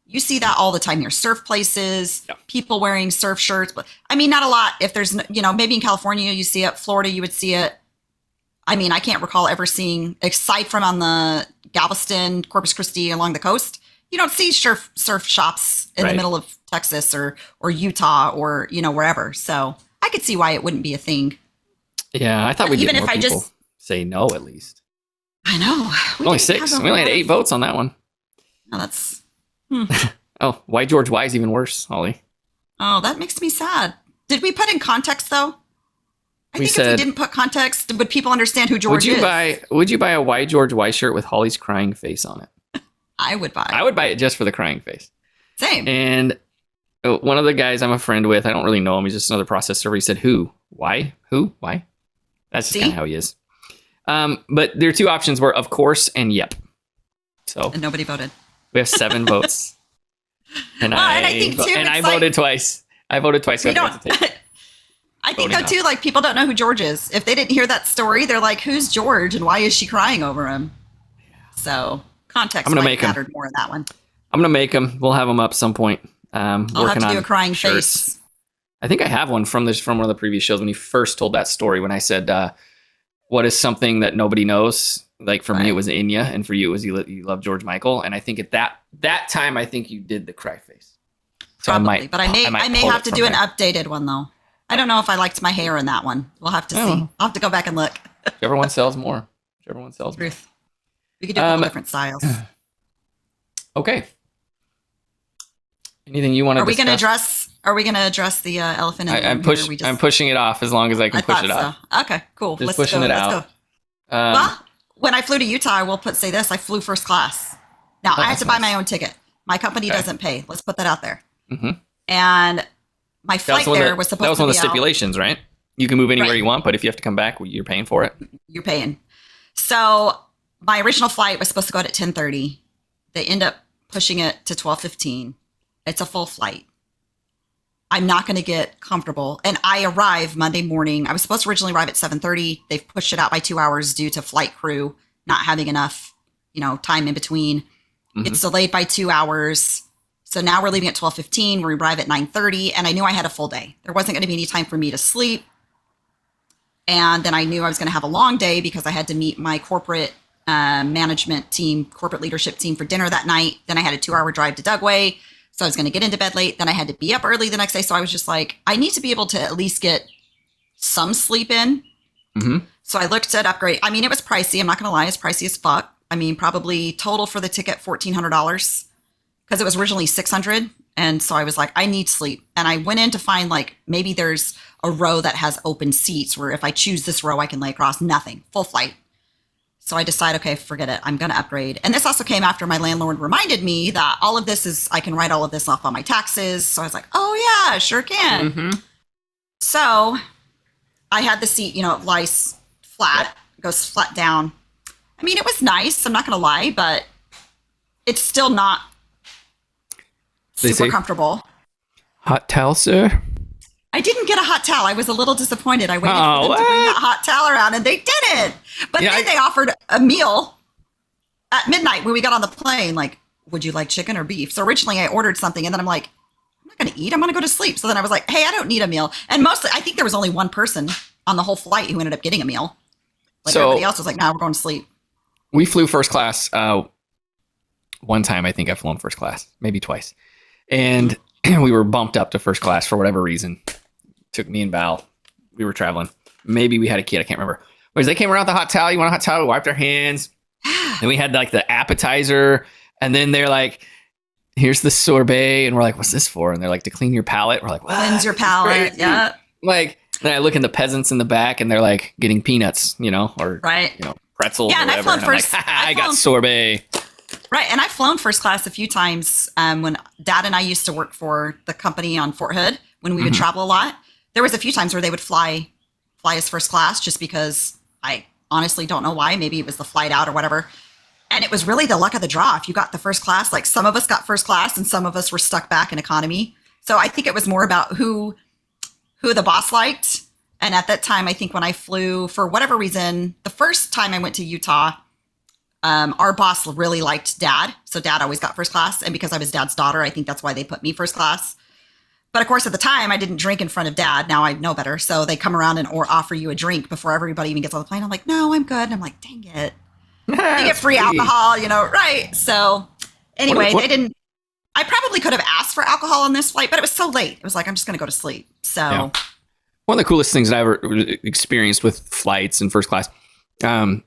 You see that all the time here. Surf places, people wearing surf shirts, but I mean, not a lot. If there's, maybe in California, you see it, Florida, you would see it. I mean, I can't recall ever seeing, aside from on the Galveston, Corpus Christi along the coast, you don't see surf shops in the middle of Texas or Utah or, wherever. So I could see why it wouldn't be a thing. Yeah, I thought we'd get more people say no at least. I know. Only 6. We only had 8 votes on that one. Oh, that's... Oh, why George Y is even worse, Holly. Oh, that makes me sad. Did we put in context though? I think if we didn't put context, would people understand who George is? Would you buy a Why George Y shirt with Holly's crying face on it? I would buy. I would buy it just for the crying face. Same. And one of the guys I'm a friend with, I don't really know him. He's just another process server. He said, "Who? Why? Who? Why?" That's just kind of how he is. But their 2 options were, of course, and yep. So and nobody voted. We have 7 votes. And I voted twice. I voted twice. I think though too, like people don't know who George is. If they didn't hear that story, they're like, "Who's George and why is she crying over him?" So context mattered more in that one. I'm gonna make them. We'll have them up some point. I'll have to do a crying shirts. face. I think I have one from one of the previous shows when he first told that story. When I said, what is something that nobody knows? Like for me, Right. it was Inya, and for you, it was you love George Michael. And I think at that time, I think you did the cry face. So Probably, but I may pull have it to from do an there. updated one though. I don't know if I liked my hair in that one. We'll have to see. Oh. I'll have to go back and look. Whichever one sells more. Whichever one sells more. Ruth, we could do a couple different styles. Okay. Anything you want to discuss? Are we gonna address the elephant in the room? I'm pushing it off as long as I can push it off. So. Okay, cool. Just pushing it out. Let's go. Well, when I flew to Utah, I will say this: I flew first class. Now I had to buy my own ticket. My company doesn't pay. Let's put that out there. Mm-hmm. And my flight there was supposed to be that was one of the out. stipulations, right? You can move anywhere Right. you want, but if you have to come back, you're paying for it. You're paying. So my original flight was supposed to go out at 10:30. They end up pushing it to 12:15. It's a full flight. I'm not going to get comfortable. And I arrive Monday morning. I was supposed to originally arrive at 7:30. They've pushed it out by 2 hours due to flight crew not having enough, time in between. Mm-hmm. It's delayed by 2 hours. So now we're leaving at 12:15. We arrive at 9:30. And I knew I had a full day. There wasn't going to be any time for me to sleep. And then I knew I was going to have a long day because I had to meet my corporate management team, corporate leadership team for dinner that night. Then I had a 2-hour drive to Dugway. So I was going to get into bed late. Then I had to be up early the next day. So I was just like, I need to be able to at least get some sleep in. Mm-hmm. So I looked at upgrade. I mean, it was pricey. I'm not going to lie. It's pricey as fuck. I mean, probably total for the ticket, $1,400 because it was originally $600. And so I was like, I need sleep. And I went in to find like, maybe there's a row that has open seats where if I choose this row, I can lay across. Nothing, full flight. So I decided, okay, forget it. I'm going to upgrade. And this also came after my landlord reminded me that all of this I can write all of this off on my taxes. So I was like, oh yeah, sure can. Mm-hmm. So I had the seat, it lies flat, goes flat down. I mean, it was nice. I'm not going to lie, but it's still not super comfortable. Hot towel, sir? I didn't get a hot towel. I was a little disappointed. I waited for them to bring that hot towel around, and they didn't. But then they offered a meal at midnight when we got on the plane. Like, would you like chicken or beef? So originally I ordered something, and then I'm like, I'm not going to eat. I'm going to go to sleep. So then I was like, hey, I don't need a meal. And mostly, I think there was only one person on the whole flight who ended up getting a meal. Like everybody else was like, nah, we're going to sleep. We flew first class. One time, I think I've flown first class, maybe twice. And we were bumped up to first class for whatever reason. Took me and Val. We were traveling. Maybe we had a kid. I can't remember. Whereas they came around with the hot towel. You want a hot towel? We wiped our hands. And we had like the appetizer. And then they're like, here's the sorbet. And we're like, what's this for? And they're like, to clean your palate. We're like, what? Cleanse your palate. Yeah. Like, then I look in the peasants in the back and they're like getting peanuts, or right. Pretzels. Yeah, or and whatever. I've flown first. I got sorbet. Right. And I've flown first class a few times when Dad and I used to work for the company on Fort Hood when we would travel a lot. There was a few times where they would fly as first class just because I honestly don't know why. Maybe it was the flight out or whatever. And it was really the luck of the draw. If you got the first class, like some of us got first class and some of us were stuck back in economy. So I think it was more about who the boss liked. And at that time, I think when I flew, for whatever reason, the first time I went to Utah, our boss really liked Dad. So Dad always got first class. And because I was Dad's daughter, I think that's why they put me first class. But of course, at the time, I didn't drink in front of Dad. Now I know better. So they come around or offer you a drink before everybody even gets on the plane. I'm like, no, I'm good. And I'm like, dang it. You get free alcohol, right? So anyway, they didn't. I probably could have asked for alcohol on this flight, but it was so late. It was like, I'm just going to go to sleep. So one of the coolest things that I ever experienced with flights and first class, the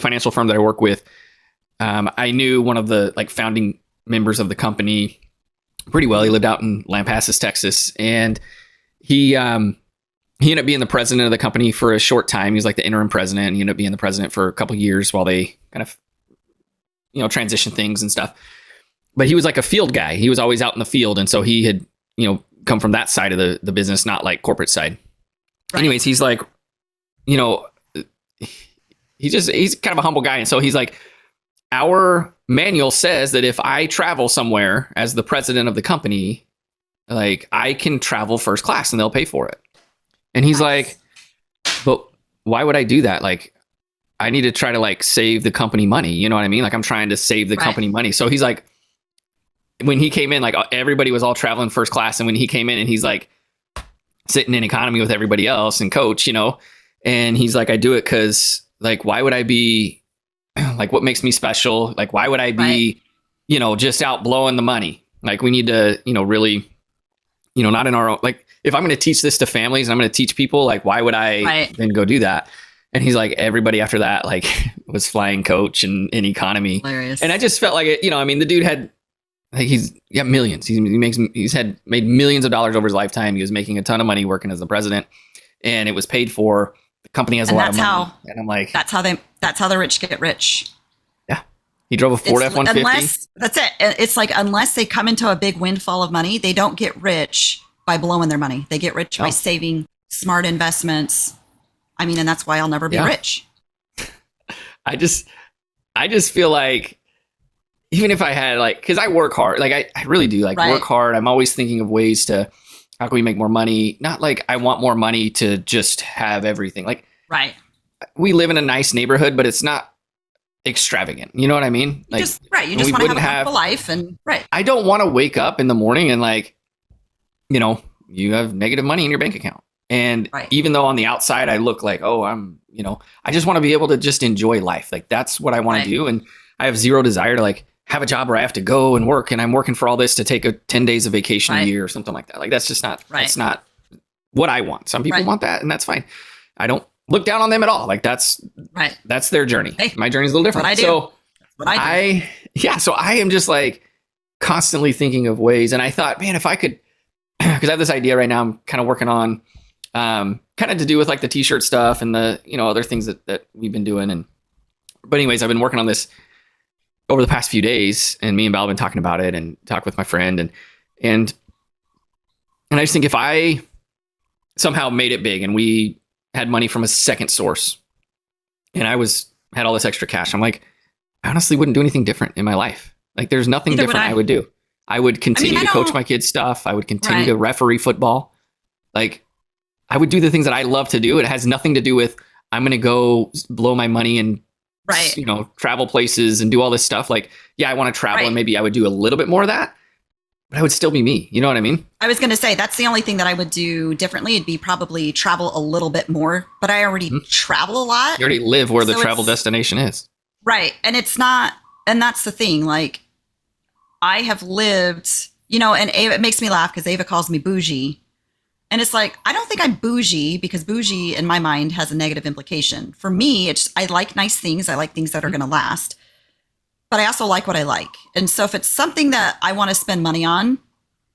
financial firm that I work with, I knew one of the founding members of the company pretty well. He lived out in Lampasas, Texas, and he ended up being the president of the company for a short time. He was like the interim president, and he ended up being the president for a couple of years while they kind of, transition things and stuff. But he was like a field guy. He was always out in the field, and so he had, come from that side of the business, not like corporate side. Right. Anyways, he's like, he's kind of a humble guy, and so he's like, our manual says that if I travel somewhere as the president of the company, like I can travel first class and they'll pay for it. And he's like, but why would I do that? Like, I need to try to save the company money. You know what I mean? Like I'm trying to save the company money. So he's like, when he came in, everybody was all traveling first class. And when he came in and he's like sitting in economy with everybody else and coach, And he's like, I do it because like, why would I be like, what makes me special? Like, why would I Right. be, just out blowing the money? Like, we need to, really, not in our own, like, if I'm going to teach this to families and I'm going to teach people, like, why would I Right. then go do that? And he's like, everybody after that, like, was flying coach and in economy. Hilarious. And I just felt like it, I mean, the dude had, like, he's got millions. He's made millions of dollars over his lifetime. He was making a ton of money working as the president, and it was paid for. The company has a And lot of that's money. how And I'm like, that's how the rich get rich. yeah. He drove a Ford It's, F-150. unless that's it. It's like unless they come into a big windfall of money, they don't get rich by blowing their money. They get rich by Oh. saving, smart investments. I mean, and that's why I'll never be Yeah. rich. I just feel like even if I had like, cause I work hard, like I really do like Right. work hard. I'm always thinking of ways to, how can we make more money? Not like I want more money to just have everything. Like Right. we live in a nice neighborhood, but it's not extravagant. You know what I mean? You Like just right. You we just want to have wouldn't a comfortable life, and right. I don't want to wake up in the morning and like, you have negative money in your bank account. And Right. even though on the outside I look like, oh, I'm, I just want to be able to just enjoy life. Like that's what I want Right. to do. And I have zero desire to like have a job where I have to go and work and I'm working for all this to take 10 days of vacation a Right. year or something like that. Like that's just not, Right. that's not what I want. Some people Right. want that and that's fine. I don't look down on them at all. Like that's Right. their journey. Hey, my journey is a little different. what I do. So What I do. so I am just like constantly thinking of ways. And I thought, man, if I could, because I have this idea right now, I'm kind of working on, kind of to do with like the t-shirt stuff and the, other things that we've been doing. But anyways, I've been working on this over the past few days and me and Val have been talking about it and talk with my friend and I just think if I somehow made it big and we had money from a second source and had all this extra cash, I'm like, I honestly wouldn't do anything different in my life. Like there's nothing Neither would different I. I would do. I would continue I to coach don't- my kids' stuff. I would continue Right. to referee football. Like I would do the things that I love to do. It has nothing to do with I'm going to go blow my money and Right. travel places and do all this stuff. Like, yeah, I want to travel Right. and maybe I would do a little bit more of that, but I would still be me. You know what I mean? I was going to say that's the only thing that I would do differently. It'd be probably travel a little bit more, but I already travel a lot. You already live where the So travel it's- destination is. Right. And it's not, and that's the thing. Like, I have lived, and Ava, it makes me laugh because Ava calls me bougie. And it's like, I don't think I'm bougie because bougie in my mind has a negative implication. For me, I like nice things. I like things that are going to last. But I also like what I like. And so if it's something that I want to spend money on,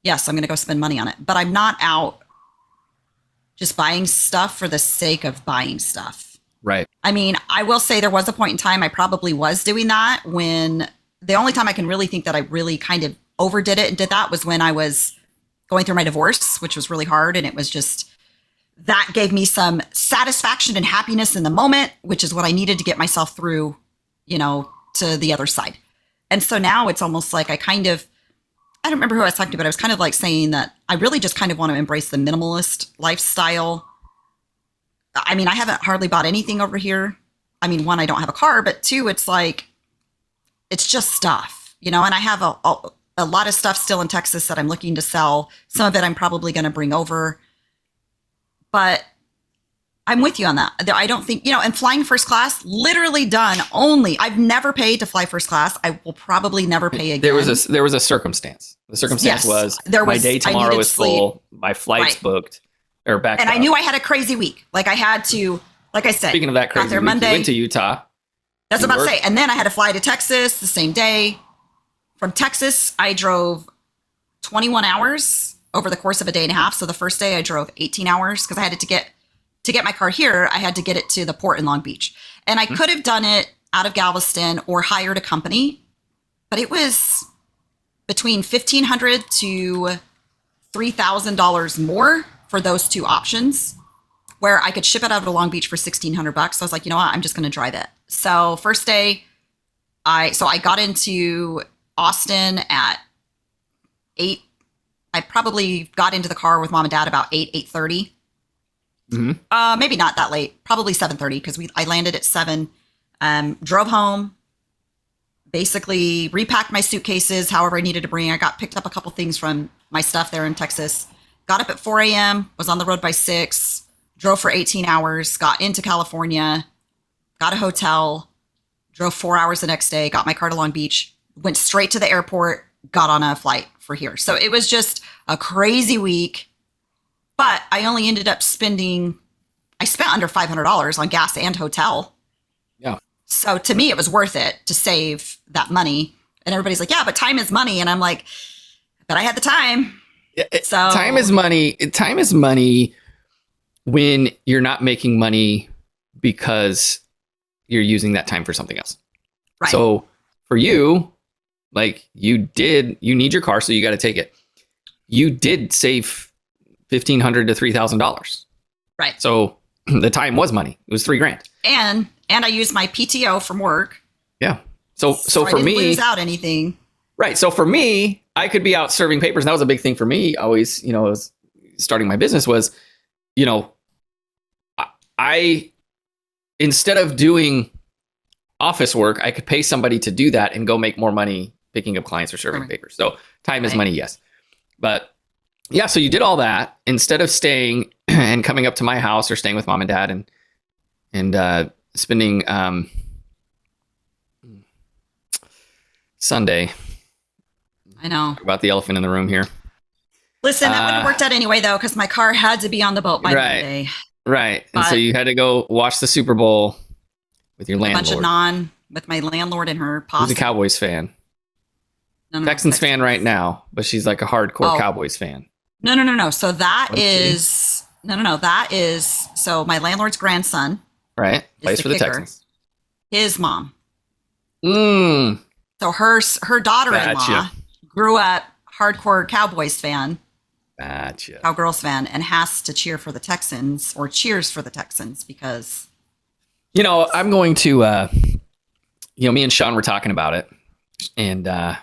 yes, I'm going to go spend money on it. But I'm not out just buying stuff for the sake of buying stuff. Right. I mean, I will say there was a point in time I probably was doing that when the only time I can really think that I really kind of overdid it and did that was when I was going through my divorce, which was really hard. And it was just, that gave me some satisfaction and happiness in the moment, which is what I needed to get myself through, to the other side. And so now it's almost like I don't remember who I was talking to, but I was kind of like saying that I really just kind of want to embrace the minimalist lifestyle. I mean, I haven't hardly bought anything over here. I mean, one, I don't have a car, but two, it's like, it's just stuff, and I have a lot of stuff still in Texas that I'm looking to sell. Some of it I'm probably going to bring over, but I'm with you on that. I don't think, and flying first class, literally done only. I've never paid to fly first class. I will probably never pay again. There was a circumstance. The circumstance Yes, was there my was- day I tomorrow needed is sleep. full. My flight's Right. booked or back. And I knew I had a crazy week. Like I had to, like I said, Speaking of that got crazy there week, Monday. you went to Utah. That's You what I'm about to worked. say. And then I had to fly to Texas the same day. From Texas, I drove 21 hours over the course of a day and a half. So the first day I drove 18 hours because I had to get my car here. I had to get it to the port in Long Beach. And I could have done it out of Galveston or hired a company, but it was between $1,500 to $3,000 more for those two options, where I could ship it out of Long Beach for $1,600. So I was like, you know what? I'm just going to drive it. So first day, I got into Austin at 8. I probably got into the car with mom and dad about 8:30. Maybe not that late, probably 7:30 because I landed at 7. Drove home, basically repacked my suitcases, however I needed to bring. I got picked up a couple things from my stuff there in Texas. Got up at 4 a.m., was on the road by 6, drove for 18 hours, got into California, got a hotel, drove 4 hours the next day, got my car to Long Beach, went straight to the airport, got on a flight for here. So it was just a crazy week. But I only ended up I spent under $500 on gas and hotel. Yeah. So to me, it was worth it to save that money. And everybody's like, yeah, but time is money. And I'm like, but I had the time. So time is money. Time is money when you're not making money because you're using that time for something else. Right. So for you, like you need your car, so you got to take it. You did save $1,500 to $3,000. Right. So the time was money. It was $3,000. And I used my PTO from work. Yeah. So I for didn't me, lose out anything. right. So for me, I could be out serving papers. And that was a big thing for me. Always, was starting my business was, I instead of doing office work, I could pay somebody to do that and go make more money picking up clients or serving papers. So time is money, yes. But yeah, so you did all that instead of staying and coming up to my house or staying with mom and dad and spending Sunday. I know. Talk about the elephant in the room here. Listen, that would have worked out anyway, though, because my car had to be on the boat by Monday. Right. And so you had to go watch the Super Bowl with your landlord. With my landlord and her posse. Who's a Cowboys fan. No, Texans fan right now, but she's like a hardcore Cowboys fan. No. So that is so my landlord's grandson. Right. Plays for the kicker. Texans. His mom. Mm. So her daughter-in-law Gotcha. grew up hardcore Cowboys fan. Gotcha. Cowgirls fan, and has to cheer for the Texans or cheers for the Texans because I'm going to me and Sean were talking about it, and I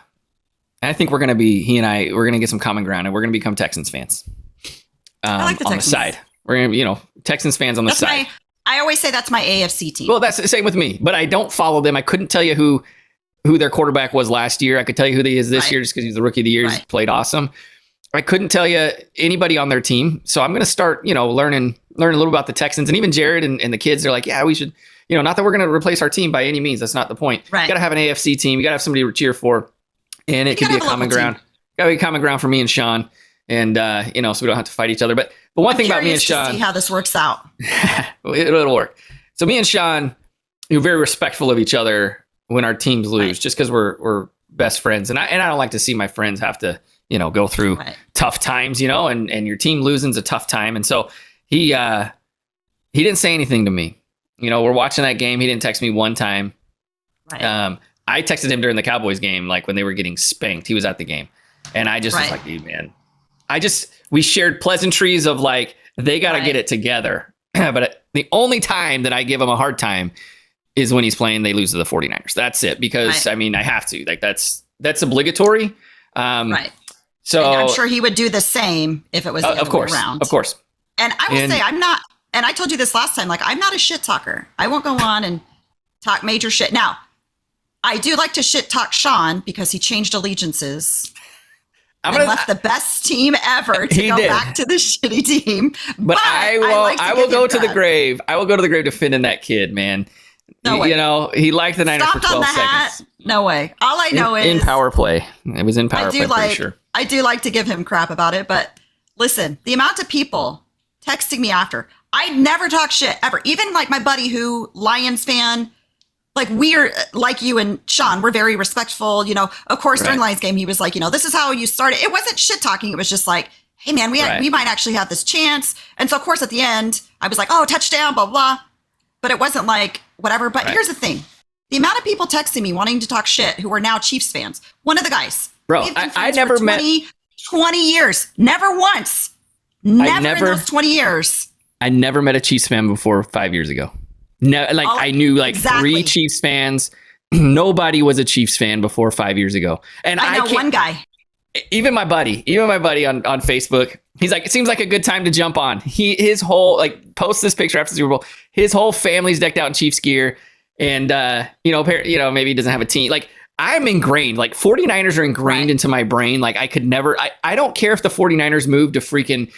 think we're gonna get some common ground, and we're gonna become Texans fans. I like the on Texans. the side. We're gonna Texans fans on the side. I always say that's my AFC team. Well, that's the same with me, but I don't follow them. I couldn't tell you who their quarterback was last year. I could tell you who he is this year just because he's the rookie of the year. He's played awesome. I couldn't tell you anybody on their team. So I'm going to start, learning a little about the Texans, and even Jared and the kids. They're like, yeah, we should, not that we're going to replace our team by any means. That's not the point. Right. You got to have an AFC team. You got to have somebody to cheer for, and it could be a common ground. Got to be a common ground for me and Sean. And, so we don't have to fight each other. But one thing about me and Sean, to see how this works out. it'll work. So me and Sean, we're very respectful of each other when our teams lose, just because we're best friends. And I don't like to see my friends have to, go through tough times, and your team losing's a tough time. And so he didn't say anything to me. We're watching that game. He didn't text me one time. Right. I texted him during the Cowboys game, like when they were getting spanked. He was at the game. And I just was like, dude, man, we shared pleasantries of like, they got to get it together. But the only time that I give him a hard time is when he's playing, they lose to the 49ers. That's it. Because I have to, like, that's obligatory. Right. So and I'm sure he would do the same if it was the other way around. Of course. And I will say, I'm not, and I told you this last time, like, I'm not a shit talker. I won't go on and talk major shit. Now, I do like to shit talk Sean because he changed allegiances. And left the best team ever to go back to the shitty team. But I will go to the grave. I will go to the grave defending that kid, man. No way. He liked the Niners for 12 seconds. No way. All I know is in power play. It was in power play, pretty sure. I do like to give him crap about it, but listen, the amount of people texting me after, I never talk shit ever. Even like my buddy who Lions fan, like we're like you and Sean, we're very respectful. Of course, during Lions game, he was like, this is how you started. It wasn't shit talking. It was just like, hey man, we might actually have this chance. And so of course at the end, I was like, oh, touchdown, blah, blah. But it wasn't like whatever. But here's the thing. The amount of people texting me wanting to talk shit who are now Chiefs fans. One of the guys. Bro, I never met 20 years. Never once. Never in those 20 years. I never met a Chiefs fan before 5 years ago. No, I knew like 3 Chiefs fans. Nobody was a Chiefs fan before 5 years ago. And I know one guy. Even my buddy on Facebook, he's like, it seems like a good time to jump on. His whole, like, post this picture after the Super Bowl. His whole family's decked out in Chiefs gear. And, maybe he doesn't have a team. Like, I'm ingrained, like 49ers are ingrained into my brain. Like I could never, I don't care if the 49ers move to freaking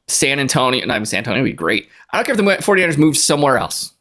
San Antonio, not even San Antonio would be great. I don't care if the 49ers moved somewhere else.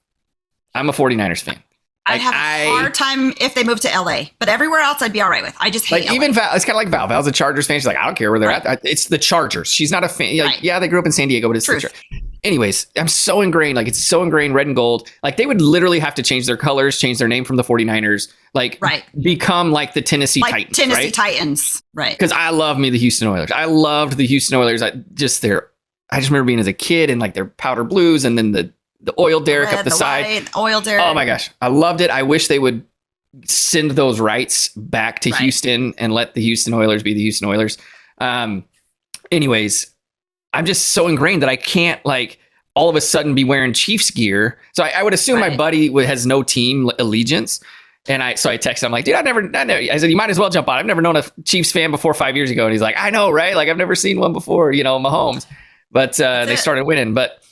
I'm a 49ers fan. I'd have a hard time if they moved to LA, but everywhere else I'd be all right with. I just hate like even Val. It's kind of like Val. Val's a Chargers fan. She's like, I don't care where they're at. It's the Chargers. She's not a fan. Like, yeah, they grew up in San Diego, but it's the Chargers. Anyways, I'm so ingrained. Like, it's so ingrained, red and gold. Like, they would literally have to change their colors, change their name from the 49ers, like become like the Tennessee Titans. Titans, right? Because I love me the Houston Oilers. I loved the Houston Oilers. I just remember being as a kid and like their powder blues and then the oil derrick up the side. White, oil derrick. Oh my gosh. I loved it. I wish they would send those rights back to Houston and let the Houston Oilers be the Houston Oilers. Anyways, I'm just so ingrained that I can't like all of a sudden be wearing Chiefs gear. So I would assume my buddy has no team allegiance. And I texted him, I'm like, dude, I said, you might as well jump on. I've never known a Chiefs fan before 5 years ago. And he's like, I know, right? Like, I've never seen one before, Mahomes. But they started winning. But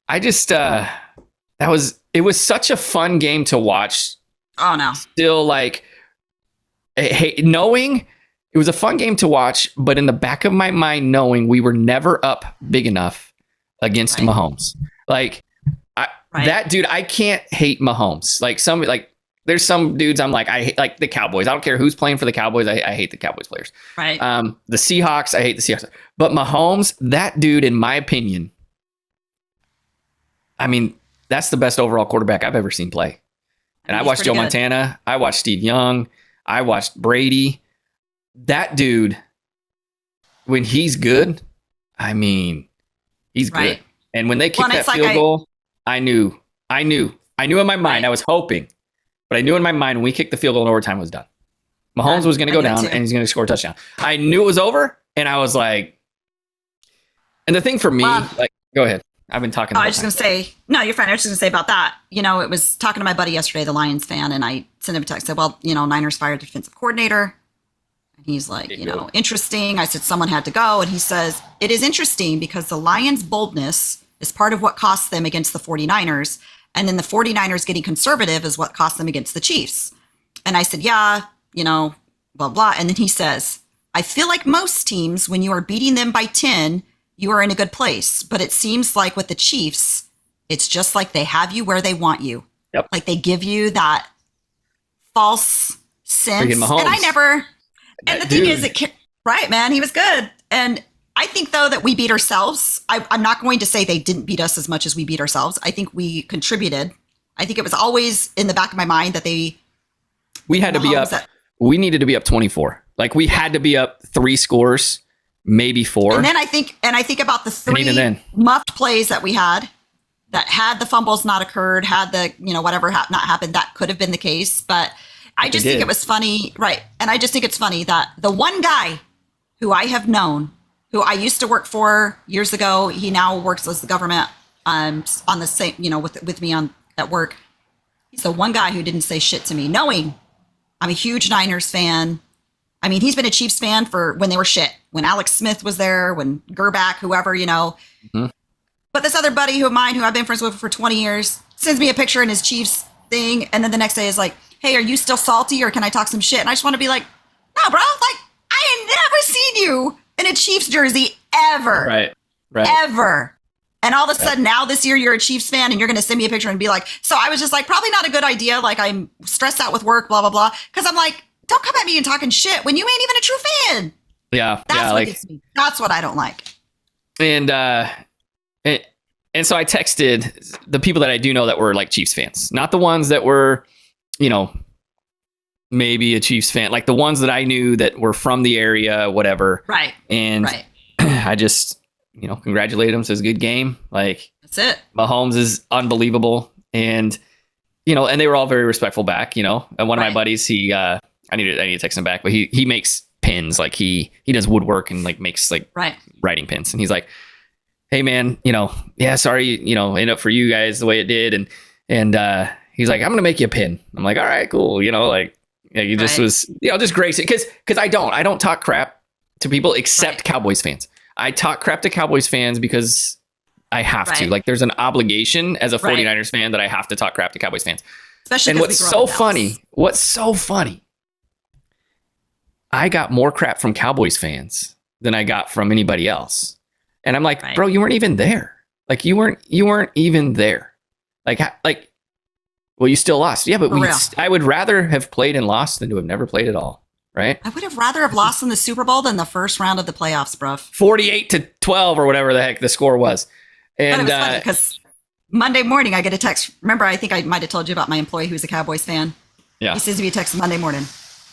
I just, it was such a fun game to watch. Oh, no. Still, like, knowing it was a fun game to watch, but in the back of my mind, knowing we were never up big enough against Mahomes. Like, that dude, I can't hate Mahomes. There's some dudes I'm like, I hate, like the Cowboys. I don't care who's playing for the Cowboys. I hate the Cowboys players. Right. The Seahawks, I hate the Seahawks. But Mahomes, that dude, in my opinion, I mean, that's the best overall quarterback I've ever seen play. And I watched Joe Montana. I watched Steve Young. I watched Brady. That dude, when he's good, I mean, he's good. And when they kicked that field goal, I knew in my mind, I was hoping, but I knew in my mind when we kicked the field goal in overtime, it was done. Mahomes was going to go down and he's going to score a touchdown. I knew it was over, and I was like, and the thing for me, go ahead. I've been talking. I was just going to say, no, you're fine. I was just going to say about that. It was talking to my buddy yesterday, the Lions fan, and I sent him a text. I said, well, Niners fired the defensive coordinator. And he's like, interesting. I said, someone had to go. And he says, it is interesting because the Lions' boldness is part of what cost them against the 49ers. And then the 49ers getting conservative is what cost them against the Chiefs. And I said, yeah, blah, blah. And then he says, I feel like most teams, when you are beating them by 10, you are in a good place. But it seems like with the Chiefs, it's just like they have you where they want you. Yep. Like they give you that false sense. And I never, and the thing is, right, man, he was good. And I think, though, that we beat ourselves. I'm not going to say they didn't beat us as much as we beat ourselves. I think we contributed. I think it was always in the back of my mind that we had to be up. We needed to be up 24. Like we had to be up 3 scores, maybe 4. And then I think about the 3 muffed plays that we had that had the fumbles not occurred, had the, whatever not happened, that could have been the case. But I just think it was funny. Right. And I just think it's funny that the one guy who I have known, who I used to work for years ago, he now works as the government on the same, with me at work. He's the one guy who didn't say shit to me, knowing I'm a huge Niners fan. I mean, he's been a Chiefs fan for when they were shit, when Alex Smith was there, when Gerback, whoever, Mm-hmm. But this other buddy of mine who I've been friends with for 20 years sends me a picture in his Chiefs thing. And then the next day is like, hey, are you still salty or can I talk some shit? And I just want to be like, no, bro, like I ain't never seen you in a Chiefs jersey ever. Right. Ever. And all of a sudden now this year you're a Chiefs fan and you're going to send me a picture and be like, so I was just like, probably not a good idea. Like I'm stressed out with work, blah, blah, blah. Cause I'm like, don't come at me and talking shit when you ain't even a true fan. Yeah. That's what gets me. That's what I don't like. And so I texted the people that I do know that were like Chiefs fans, not the ones that were, maybe a Chiefs fan, like the ones that I knew that were from the area, whatever. Right. And I just, congratulated him. So it's a good game. Like that's it. Mahomes is unbelievable. And, and they were all very respectful back, and one of my buddies, I need to text him back, but he makes pins. Like he does woodwork and like makes like writing pins. And he's like, hey man, sorry, end up for you guys the way it did. And he's like, I'm going to make you a pin. I'm like, all right, cool. You just was, just grace it. Cause I don't talk crap to people except Cowboys fans. I talk crap to Cowboys fans because I have to. Like there's an obligation as a 49ers fan that I have to talk crap to Cowboys fans. Especially. And what's so funny, I got more crap from Cowboys fans than I got from anybody else. And I'm like, Right. bro, you weren't even there. Like you weren't even there. Like, well, you still lost. Yeah, but For real. I would rather have played and lost than to have never played at all. Right. I would have rather have lost in the Super Bowl than the first round of the playoffs, bruv. 48-12 or whatever the heck the score was. But And it was funny because Monday morning I get a text. Remember, I think I might have told you about my employee who's a Cowboys fan. yeah, He sends me a text Monday morning.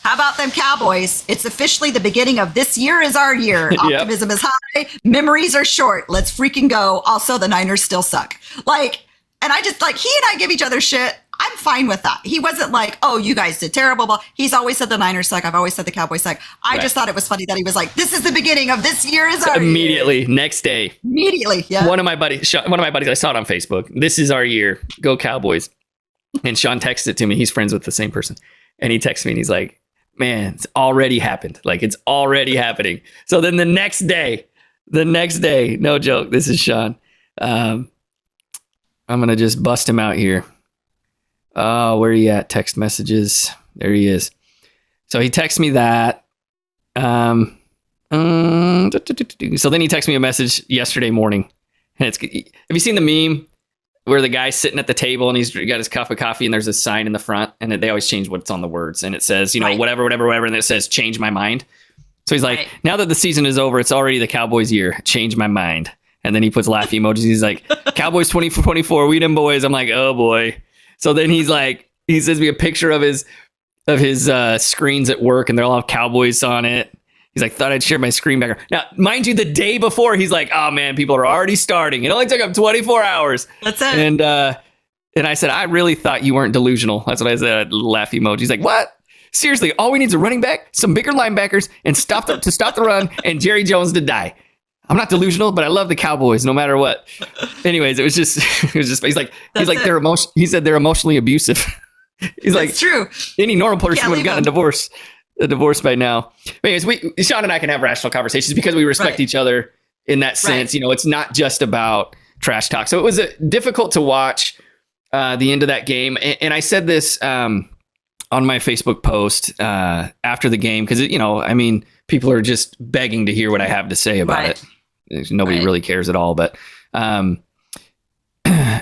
How about them Cowboys? It's officially the beginning of this year is our year. Optimism is high. Memories are short. Let's freaking go. Also, the Niners still suck. Like, and I just like, he and I give each other shit. I'm fine with that. He wasn't like, oh, you guys did terrible. He's always said the Niners suck. I've always said the Cowboys suck. I just thought it was funny that he was like, this is the beginning of this year is our immediately year. next day. Immediately. Yeah. One of my buddies, I saw it on Facebook. This is our year. Go Cowboys. And Sean texted it to me. He's friends with the same person. And he texts me and he's like, man, it's already happened. Like it's already happening. So then the next day, no joke. This is Sean. I'm going to just bust him out here. Oh, where are you at? Text messages. There he is. So he texts me that. So then he texted me a message yesterday morning. And it's, have you seen the meme where the guy's sitting at the table and he's got his cup of coffee and there's a sign in the front and they always change what's on the words. And it says, whatever. And then it says, change my mind. So he's like, now that the season is over, it's already the Cowboys year. Change my mind. And then he puts laugh emojis. He's like, Cowboys 24, we them boys. I'm like, oh boy. So then he's like, he sends me a picture of his screens at work and they're all have Cowboys on it. He's like, thought I'd share my screen background. Now, mind you, the day before, he's like, oh man, people are already starting. It only took him 24 hours. That's it. And I said, I really thought you weren't delusional. That's what I said. Laugh emoji. He's like, what? Seriously, all we need is a running back, some bigger linebackers, and stop the run, and Jerry Jones to die. I'm not delusional, but I love the Cowboys no matter what. Anyways, it was just he's like he said they're emotionally abusive. He's like, true. Any normal person would have gotten a divorce by now. Anyways, Sean and I can have rational conversations because we respect each other in that sense. You know, it's not just about trash talk. So it was difficult to watch the end of that game. And I said this on my Facebook post after the game because, people are just begging to hear what I have to say about it. Nobody really cares at all. But and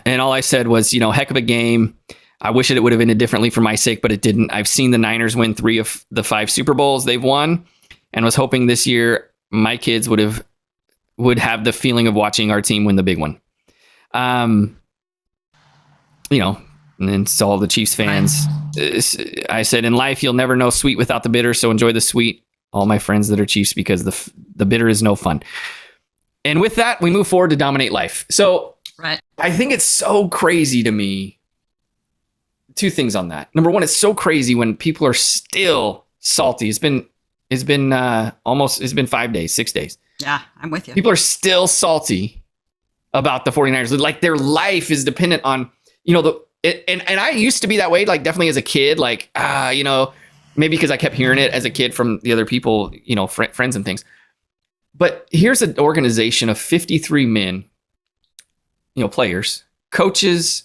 all I said was, heck of a game. I wish it would have ended differently for my sake, but it didn't. I've seen the Niners win 3 of the 5 Super Bowls they've won, and was hoping this year my kids would have the feeling of watching our team win the big one. And then to all the Chiefs fans, I said, in life, you'll never know sweet without the bitter. So enjoy the sweet, all my friends that are Chiefs, because the bitter is no fun. And with that, we move forward to dominate life. So I think it's so crazy to me. 2 things on that. Number one, it's so crazy when people are still salty. It's been 5 days, 6 days. Yeah, I'm with you. People are still salty about the 49ers. Like their life is dependent on, and I used to be that way, like definitely as a kid, like, maybe because I kept hearing it as a kid from the other people, friends and things. But here's an organization of 53 men, players, coaches,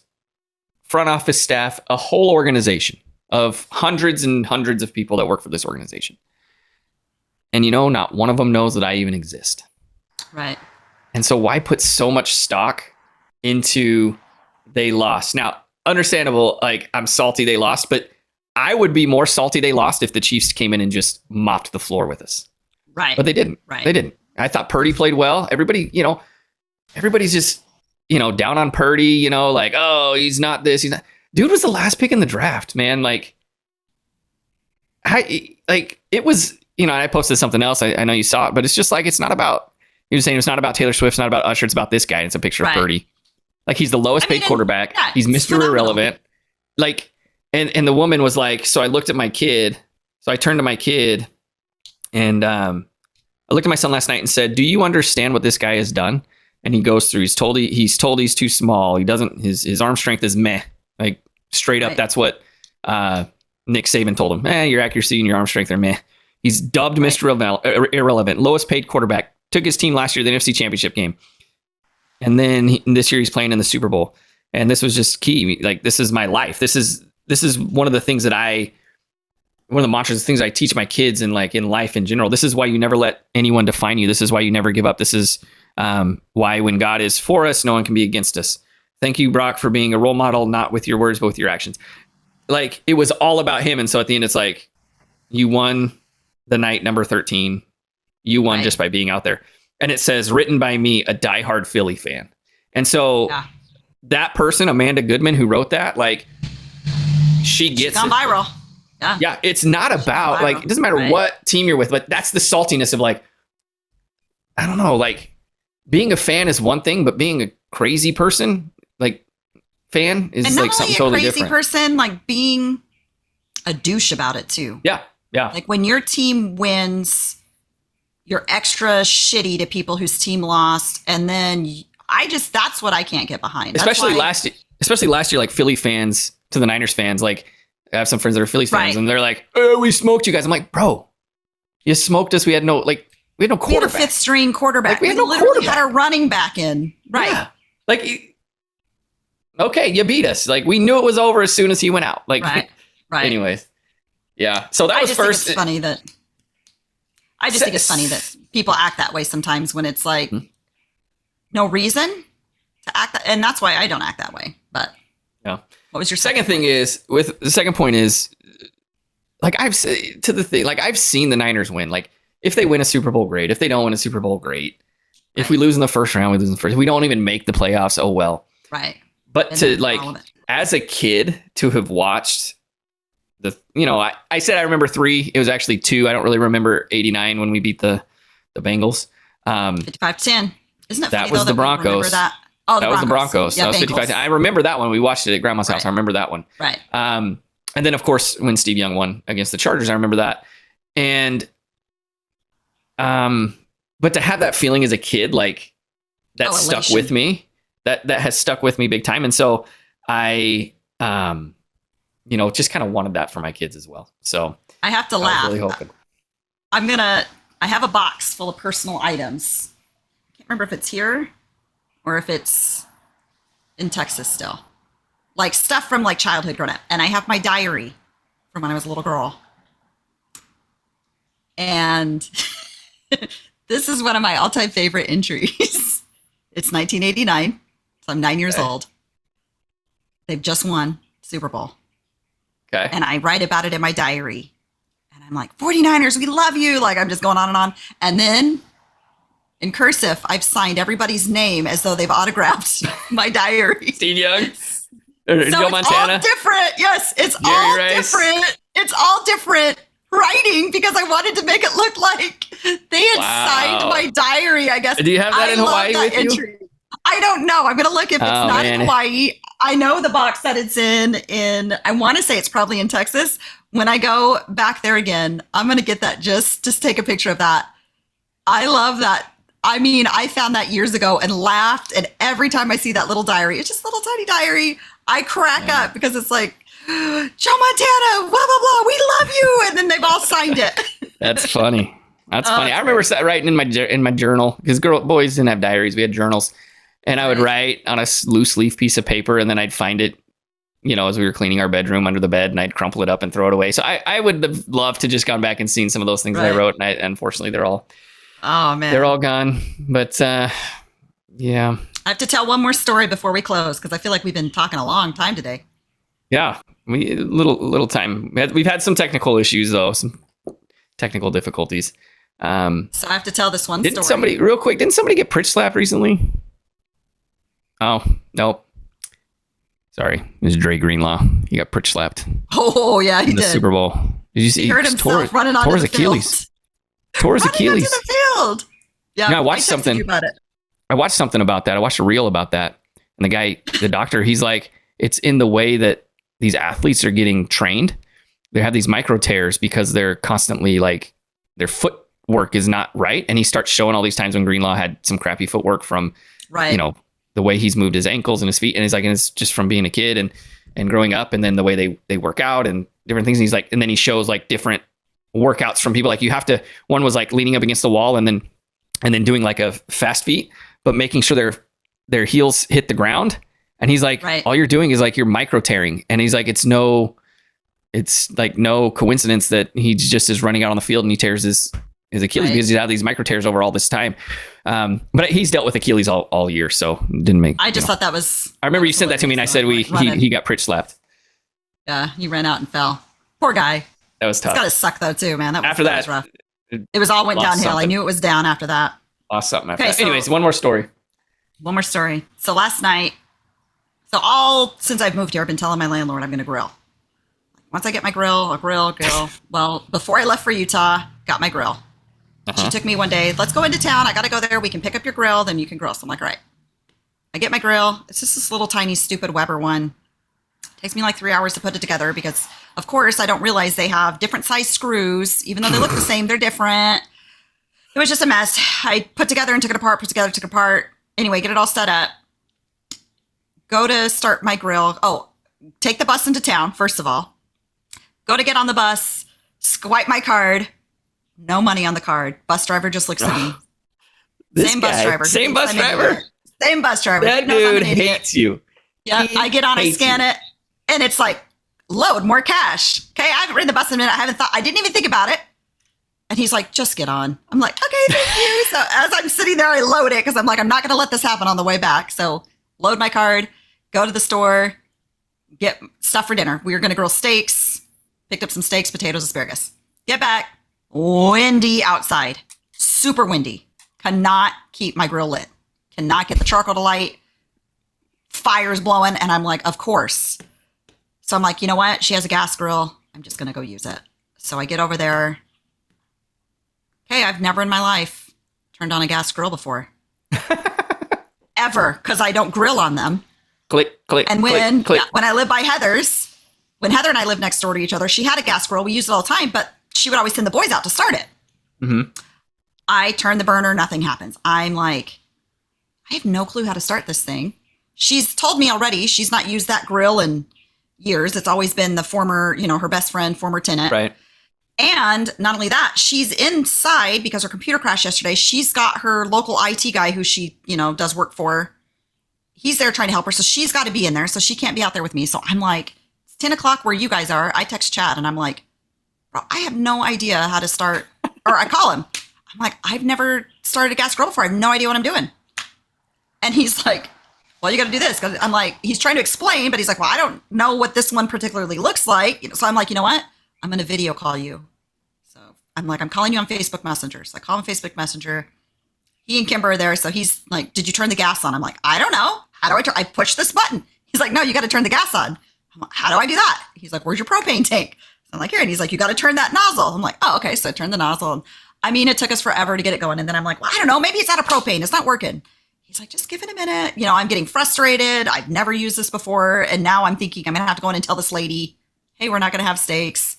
front office staff, a whole organization of hundreds and hundreds of people that work for this organization. And not one of them knows that I even exist. Right. And so why put so much stock into they lost? Now, understandable, like I'm salty they lost, but I would be more salty they lost if the Chiefs came in and just mopped the floor with us. Right. But they didn't. They didn't. I thought Purdy played well. Everybody's just, down on Purdy, like, oh, he's not this, he's not. Dude was the last pick in the draft, man. Like, it was, I posted something else. I know you saw it, but it's just like, it's not about, you're saying it's not about Taylor Swift, it's not about Usher, it's about this guy. It's a picture of Purdy. Like, he's the lowest paid quarterback. Yeah, he's Mr. Irrelevant. Like, and the woman was like, so I looked at my kid. So I turned to my kid and I looked at my son last night and said, do you understand what this guy has done? And he goes through, he's told he's too small. He doesn't, his arm strength is meh. Like straight up. That's what Nick Saban told him. Your accuracy and your arm strength are meh. He's dubbed Mr. Irrelevant, lowest paid quarterback, took his team last year to the NFC Championship game. And then this year he's playing in the Super Bowl. And this was just key. Like, this is my life. This is one of the things that one of the mantras, the things I teach my kids and like in life in general. This is why you never let anyone define you. This is why you never give up. This is Why, when God is for us, no one can be against us. Thank you, Brock, for being a role model, not with your words, but with your actions. Like, it was all about him. And so at the end, it's like, you won the night number 13. You won just by being out there. And it says, written by me, a diehard Philly fan. And so that person, Amanda Goodman, who wrote that, like, she's gone viral. Yeah. It's not about, like, it doesn't matter what team you're with, but that's the saltiness of, like, I don't know, like, being a fan is one thing, but being a crazy person, like, fan is like something totally different. And not only a crazy person, like, being a douche about it too. Yeah. Like, when your team wins, you're extra shitty to people whose team lost, and then that's what I can't get behind. Especially last year, like, Philly fans to the Niners fans, like, I have some friends that are Phillies fans, and they're like, "Oh, we smoked you guys." I'm like, "Bro, you smoked us. We had no quarterback. We had a fifth string quarterback. Like, we had no literally quarterback. Had our running back in. Right. Yeah. Like, okay, you beat us. Like, we knew it was over as soon as he went out. Like, right. Anyways, yeah. So that was first. Think it's funny that I just think it's funny that people act that way sometimes when it's like no reason to act that, and that's why I don't act that way. But yeah. What was your second thing? Is with the second point is, like, I've seen the Niners win. Like, if they win a Super Bowl, great. If they don't win a Super Bowl, great. If we lose in the first round, we lose in the first. If we don't even make the playoffs, oh well. Right. But to, like, as a kid, to have watched I said I remember 3. It was actually 2. I don't really remember 89 when we beat the Bengals. 55-10. Isn't it? That was the Broncos. That was the Broncos. Yeah, that was 55-10. I remember that one. We watched it at Grandma's house. I remember that one. Right. And then, of course, when Steve Young won against the Chargers, I remember that. And but to have that feeling as a kid, like, that stuck with me. That has stuck with me big time. And so I just kind of wanted that for my kids as well. So I have to laugh. Really hoping. I have a box full of personal items. I can't remember if it's here or if it's in Texas still. Like, stuff from, like, childhood growing up. And I have my diary from when I was a little girl. And this is one of my all-time favorite entries. It's 1989. So I'm 9 years old. They've just won Super Bowl. Okay. And I write about it in my diary. And I'm like, 49ers, we love you. Like, I'm just going on and on. And then in cursive, I've signed everybody's name as though they've autographed my diary. Steve Young? So Joe Montana? All different. Yes, it's Jerry all Rice. different. It's all different writing because I wanted to make it look like they had signed my diary, I guess. Do you have that in Hawaii with you? I don't know. I'm going to look if it's not in Hawaii. I know the box that it's in, I want to say it's probably in Texas. When I go back there again, I'm going to get that just take a picture of that. I love that. I mean, I found that years ago and laughed. And every time I see that little diary, it's just a little tiny diary, I crack up because it's like, Joe Montana, blah, blah, blah, we love you. And then they've all signed it. That's funny. That's funny. I remember writing in my journal, because boys didn't have diaries. We had journals. And I would write on a loose leaf piece of paper, and then I'd find it, as we were cleaning our bedroom under the bed, and I'd crumple it up and throw it away. So I would have loved to just gone back and seen some of those things that I wrote. And unfortunately, they're all gone. But yeah. I have to tell one more story before we close, because I feel like we've been talking a long time today. Yeah, little time. We've had some technical issues, though, some technical difficulties. So I have to tell this one story. Didn't somebody get pritch slapped recently? Oh, nope. Sorry. It was Dre Greenlaw. He got pritch slapped. Oh, yeah, he did. In the Super Bowl. Did you see? He hurt himself running onto the Achilles. field. Tore his Achilles. Onto the field. Yeah, I watched something about it. I watched something about that. I watched a reel about that. And the doctor, he's like, it's in the way that these athletes are getting trained. They have these micro tears because they're constantly, like, their footwork is not right. And he starts showing all these times when Greenlaw had some crappy footwork from, the way he's moved his ankles and his feet. And he's like, and it's just from being a kid and growing up, and then the way they work out and different things. And he's like, and then he shows, like, different workouts from people. Like, you have to, one was like leaning up against the wall and then doing like a fast feet, but making sure their heels hit the ground. And he's like, all you're doing is, like, you're micro tearing. And he's like, it's like no coincidence that he just is running out on the field and he tears his his Achilles Right. because he's had these micro tears over all this time. But he's dealt with Achilles all year, so it didn't make. I just thought that was. I remember you sent that to me, and I said he got pitch slapped. Yeah, he ran out and fell. Poor guy. That was tough. It's got to suck though too, man. That was rough. It was all went lost downhill. something. I knew it was down after that. Lost something after Okay, that. so- Anyways, one more story. One more story. So last night, since I've moved here, I've been telling my landlord I'm going to grill. Once I get my grill, I'll grill. Well, before I left for Utah, got my grill. She took me one day, let's go into town. I got to go there. We can pick up your grill, then you can grill. So I'm like, all right. I get my grill. It's just this little tiny stupid Weber one. Takes me like 3 hours to put it together because, of course, I don't realize they have different size screws. Even though they look the same, they're different. It was just a mess. I put together and took it apart, put together, took it apart. Anyway, get it all set up. Go to start my grill. Oh, take the bus into town, first of all. Go to get on the bus, swipe my card. No money on the card. Bus driver just looks at me. Same bus driver. Same bus driver. Same bus driver. That dude hates you. Yeah, I get on, I scan it, and it's like, load more cash. Okay, I haven't ridden the bus in a minute. I didn't even think about it. And he's like, just get on. I'm like, okay, thank you. So as I'm sitting there, I load it because I'm like, I'm not going to let this happen on the way back. So load my card, go to the store, get stuff for dinner. We were going to grill steaks, picked up some steaks, potatoes, asparagus. Get back, windy outside, super windy. Cannot keep my grill lit. Cannot get the charcoal to light. Fire's blowing. And I'm like, of course. So I'm like, you know what? She has a gas grill. I'm just going to go use it. So I get over there. Okay, I've never in my life turned on a gas grill before. Ever, because I don't grill on them. Click, click, And click. when I lived by Heather's, when Heather and I lived next door to each other, she had a gas grill. We used it all the time, but she would always send the boys out to start it. Mm-hmm. I turn the burner, nothing happens. I'm like, I have no clue how to start this thing. She's told me already she's not used that grill in years. It's always been the former, her best friend, former tenant. Right. And not only that, she's inside because her computer crashed yesterday. She's got her local IT guy who she, does work for. He's there trying to help her. So she's got to be in there. So she can't be out there with me. So I'm like, it's 10 o'clock where you guys are. I text Chad and I'm like, bro, I have no idea how to start. Or I call him. I'm like, I've never started a gas grill before. I have no idea what I'm doing. And he's like, well, you got to do this. I'm like, he's trying to explain, but he's like, well, I don't know what this one particularly looks like. So I'm like, you know what? I'm going to video call you. So I'm like, I'm calling you on Facebook Messenger. So I call him Facebook Messenger. He and Kimber are there. So he's like, did you turn the gas on? I'm like, I don't know. How do I turn? I push this button. He's like, no, you got to turn the gas on. I'm like, how do I do that? He's like, where's your propane tank? So I'm like, here. And he's like, you got to turn that nozzle. I'm like, oh, okay. So I turned the nozzle. I mean, it took us forever to get it going. And then I'm like, well, I don't know. Maybe it's out of propane. It's not working. He's like, just give it a minute. I'm getting frustrated. I've never used this before. And now I'm thinking I'm going to have to go in and tell this lady, hey, we're not going to have steaks.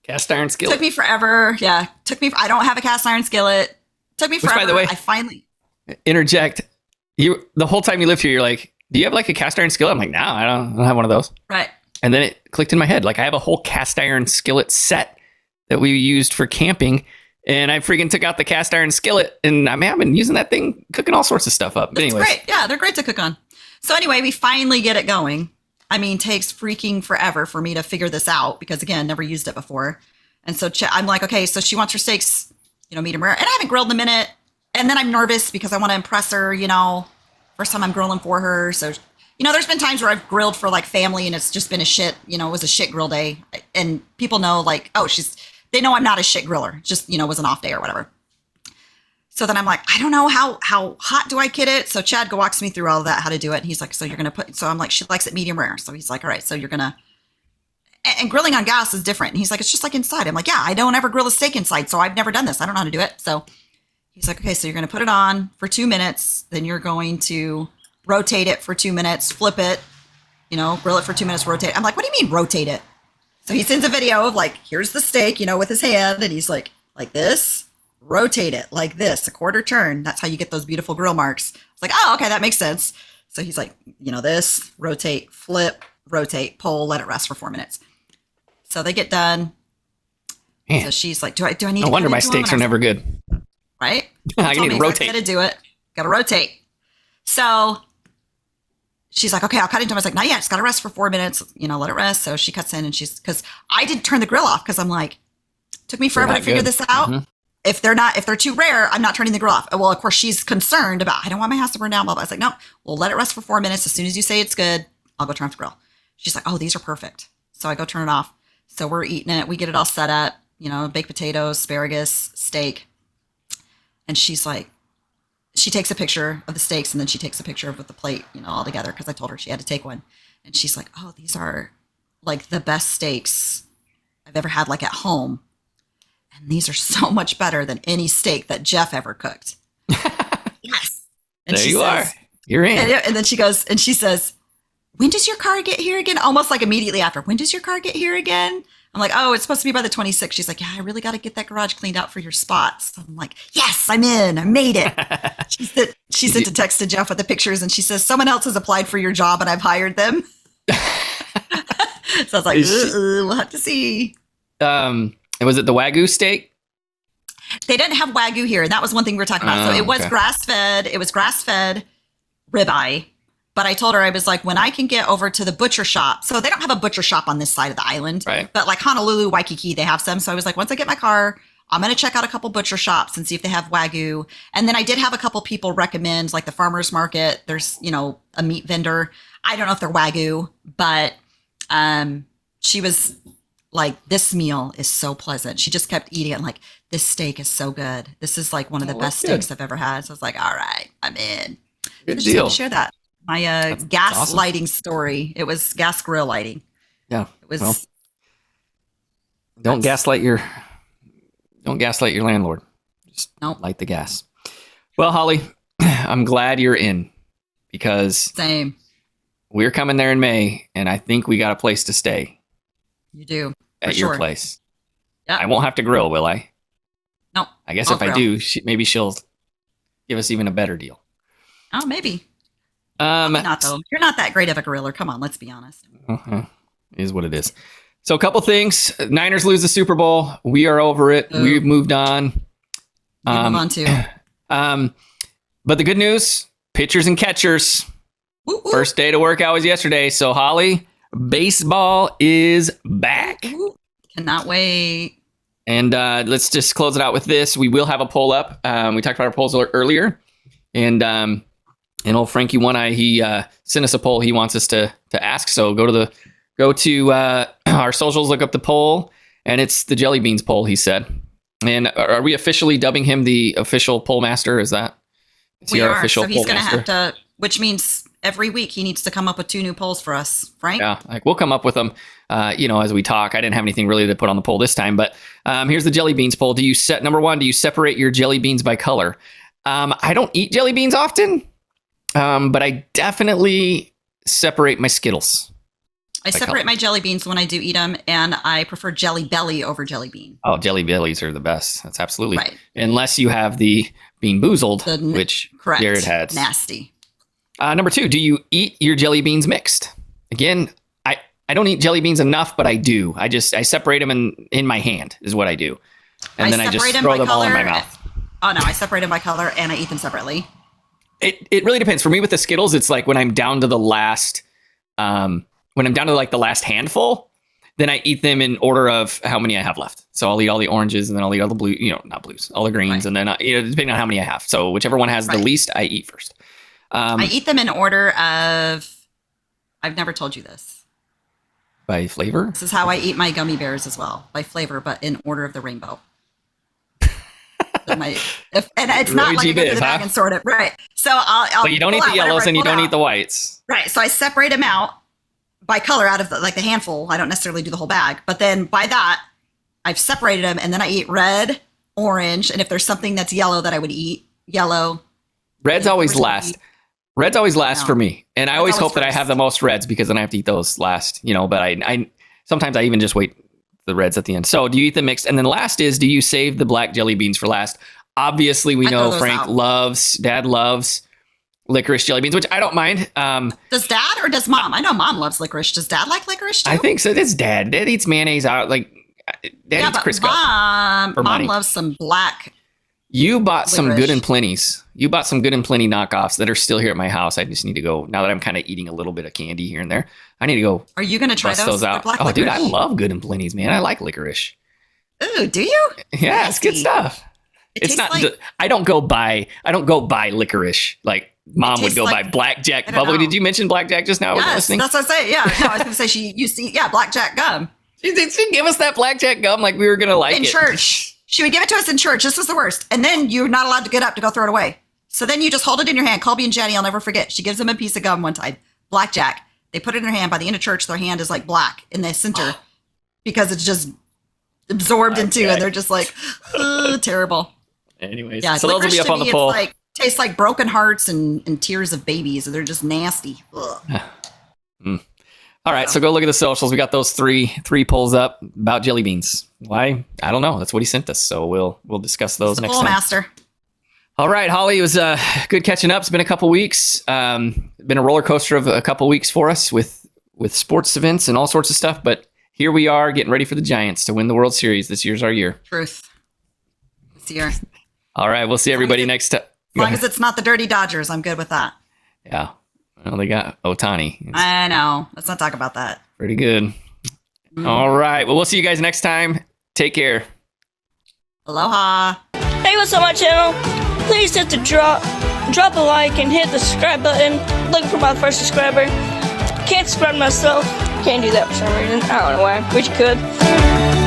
Cast iron skillet. Took me forever. Yeah. I don't have a cast iron skillet. Took me forever. Which, by the way, I finally interject. The whole time you lived here, you're like, do you have like a cast iron skillet? I'm like, no, I don't have one of those. Right. And then it clicked in my head. Like I have a whole cast iron skillet set that we used for camping. And I freaking took out the cast iron skillet. And I've been using that thing, cooking all sorts of stuff up. But It's anyways. great. Yeah, they're great to cook on. So anyway, we finally get it going. I mean, takes freaking forever for me to figure this out because, again, never used it before. And so I'm like, okay, so she wants her steaks, medium rare. And I haven't grilled in a minute. And then I'm nervous because I want to impress her, First time I'm grilling for her. So, there's been times where I've grilled for like family and it's just been a shit, it was a shit grill day. And people know like, oh, they know I'm not a shit griller. Just, was an off day or whatever. So then I'm like, I don't know how hot do I get it? So Chad walks me through all of that, how to do it. And he's like, so you're going to so I'm like, she likes it medium rare. So he's like, all right, so you're going to, and grilling on gas is different. And he's like, it's just like inside. I'm like, yeah, I don't ever grill a steak inside. So I've never done this. I don't know how to do it. So he's like, okay, so you're going to put it on for 2 minutes. Then you're going to rotate it for 2 minutes, flip it, grill it for 2 minutes, rotate. I'm like, what do you mean rotate it? So he sends a video of like, here's the steak, with his hand. And he's like this, rotate it like this, a quarter turn. That's how you get those beautiful grill marks. It's like, oh, okay, that makes sense. So he's like, this, rotate, flip, rotate, pull, let it rest for 4 minutes. So they get done. Man. So she's like, do I need No to wonder my steaks are never good. right? I need to rotate. Got to do it. Got to rotate. So she's like, okay, I'll cut into it. I was like, not yet. It's got to rest for 4 minutes. Let it rest. So she cuts in and because I didn't turn the grill off because I'm like, took me forever to figure this out. Mm-hmm. if they're too rare, I'm not turning the grill off. Well, of course, she's concerned about, I don't want my house to burn down. Blah, blah. I was like, no, we'll let it rest for 4 minutes. As soon as you say it's good, I'll go turn off the grill. She's like, oh, these are perfect. So I go turn it off. So we're eating it. We get it all set up, baked potatoes, asparagus, steak. And she's like, she takes a picture of the steaks and then she takes a picture of with the plate, all together because I told her she had to take one. And she's like, oh, these are like the best steaks I've ever had like at home. And these are so much better than any steak that Jeff ever cooked. Yes. And there you are. You're in. And then she goes and she says, when does your car get here again? Almost like immediately after. When does your car get here again? I'm like, oh, it's supposed to be by the 26th. She's like, yeah, I really got to get that garage cleaned out for your spots. I'm like, yes, I'm in. I made it. She sent a text to Jeff with the pictures and she says, someone else has applied for your job and I've hired them. So I was like, we'll have to see. Was it the Wagyu steak? They didn't have Wagyu here. And that was one thing we were talking about. So it was grass-fed. It was grass-fed ribeye. But I told her, I was like, when I can get over to the butcher shop. So they don't have a butcher shop on this side of the island. Right. But like Honolulu, Waikiki, they have some. So I was like, once I get my car, I'm going to check out a couple butcher shops and see if they have Wagyu. And then I did have a couple people recommend like the farmer's market. There's, a meat vendor. I don't know if they're Wagyu, but she was like, this meal is so pleasant. She just kept eating it. Like, this steak is so good. This is like one of the best steaks I've ever had. So I was like, all right, I'm in. Good I deal. Just share that. My gas awesome. Lighting story. It was gas grill lighting. Yeah. It was. Well, don't gaslight your landlord. Just light the gas. Well, Holly, I'm glad you're in because same. We're coming there in May, and I think we got a place to stay. You do. At your place. Yeah. I won't have to grill, will I? No. I guess if I do, maybe she'll give us even a better deal. Oh, maybe. Not though. You're not that great of a griller. Come on, let's be honest. It is what it is. So a couple things. Niners lose the Super Bowl. We are over it. Ooh. We've moved on. Move on too. But the good news, pitchers and catchers. Ooh, ooh. First day to work out was yesterday. So Holly, baseball is back. Ooh. Cannot wait. And let's just close it out with this. We will have a poll up. We talked about our polls earlier. And old Frankie One Eye, he sent us a poll he wants us to ask. So go to our socials, look up the poll, and it's the Jelly Beans poll, he said. And are we officially dubbing him the official poll master? Is we are. Official so he's going to have to, which means every week he needs to come up with 2 new polls for us, Frank. Yeah, like we'll come up with them, as we talk. I didn't have anything really to put on the poll this time, but here's the Jelly Beans poll. Number 1, do you separate your jelly beans by color? I don't eat jelly beans often. But I definitely separate my Skittles. I separate my jelly beans when I do eat them, and I prefer Jelly Belly over Jelly Bean. Oh, Jelly Bellies are the best. That's absolutely right. Unless you have the Bean Boozled, which Jared has. Nasty. Number 2, do you eat your jelly beans mixed? Again, I don't eat jelly beans enough, but I do. I separate them in my hand is what I do. And then I just throw them all in my mouth. Oh, no, I separate them by color, and I eat them separately. It really depends. For me with the Skittles, it's like when I'm down to the last, like the last handful, then I eat them in order of how many I have left. So I'll eat all the oranges and then I'll eat all the blue, not blues, all the greens. Right. And then, depending on how many I have. So whichever one has the least, I eat first. I eat them in order of, I've never told you this. By flavor? This is how I eat my gummy bears as well, by flavor, but in order of the rainbow. And it's not like I go to the bag and sort it. Right. So I'll but you don't eat the yellows and you don't eat the whites. Right. So I separate them out by color out of the handful. I don't necessarily do the whole bag, but then by that I've separated them and then I eat red, orange. And if there's something that's yellow that I would eat, yellow. Red's always last. Red's always last for me. And I always hope that I have the most reds because then I have to eat those last, but I sometimes I even just wait the reds at the end. So do you eat the mixed? And then last is, do you save the black jelly beans for last? Obviously, we know Frank Dad loves licorice jelly beans, which I don't mind. Does Dad or does Mom? I know Mom loves licorice. Does Dad like licorice too? I think so. It's Dad. Dad eats mayonnaise out. Dad eats Crisco. Mom loves some black. You bought licorice. Some Good and Plenty's. You bought some Good and Plenty knockoffs that are still here at my house. I just need to go, now that I'm kind of eating a little bit of candy here and there, I need to go. Are you going to try those out? Black dude, I love Good and Plenty's, man. I like licorice. Ooh, do you? Yeah, it's good stuff. It's tastes not. like- I don't go buy licorice like Mom would tastes go like- buy blackjack. I don't Bubba, know. did you mention blackjack just now? I wasn't Yes, listening. that's what I say. Yeah, no, I was going to say blackjack gum She give us that blackjack gum like we were gonna like in it. church. She would give it to us in church. This was the worst. And then you're not allowed to get up to go throw it away. So then you just hold it in your hand. Colby and Jenny, I'll never forget. She gives them a piece of gum one time, blackjack. They put it in their hand. By the end of church, their hand is like black in the center because it's just absorbed into, and they're just like, terrible. Anyways, Yeah, so those will be licorice up to on the me, poll. it's like, tastes like broken hearts and tears of babies. They're just nasty. Ugh. All right, so go look at the socials. We got those three polls up about jelly beans. Why? I don't know. That's what he sent us. So we'll discuss those next Poll time. master. All right, Holly, it was good catching up. It's been a couple weeks. Been a roller coaster of a couple weeks for us with sports events and all sorts of stuff. But here we are getting ready for the Giants to win the World Series. This year's our year. Truth. This year. As All right, we'll see everybody next time. long as it's not the dirty Dodgers, I'm good with that. Yeah. Well, they got Otani. It's I know. Let's not talk about that. pretty good. All right. Well, we'll see you guys next time. Take care. Aloha. Hey, what's up, my channel? Please hit the drop a like and hit the subscribe button. Looking for my first subscriber. Can't subscribe myself. Can't do that for some reason. I don't know why. Wish you could.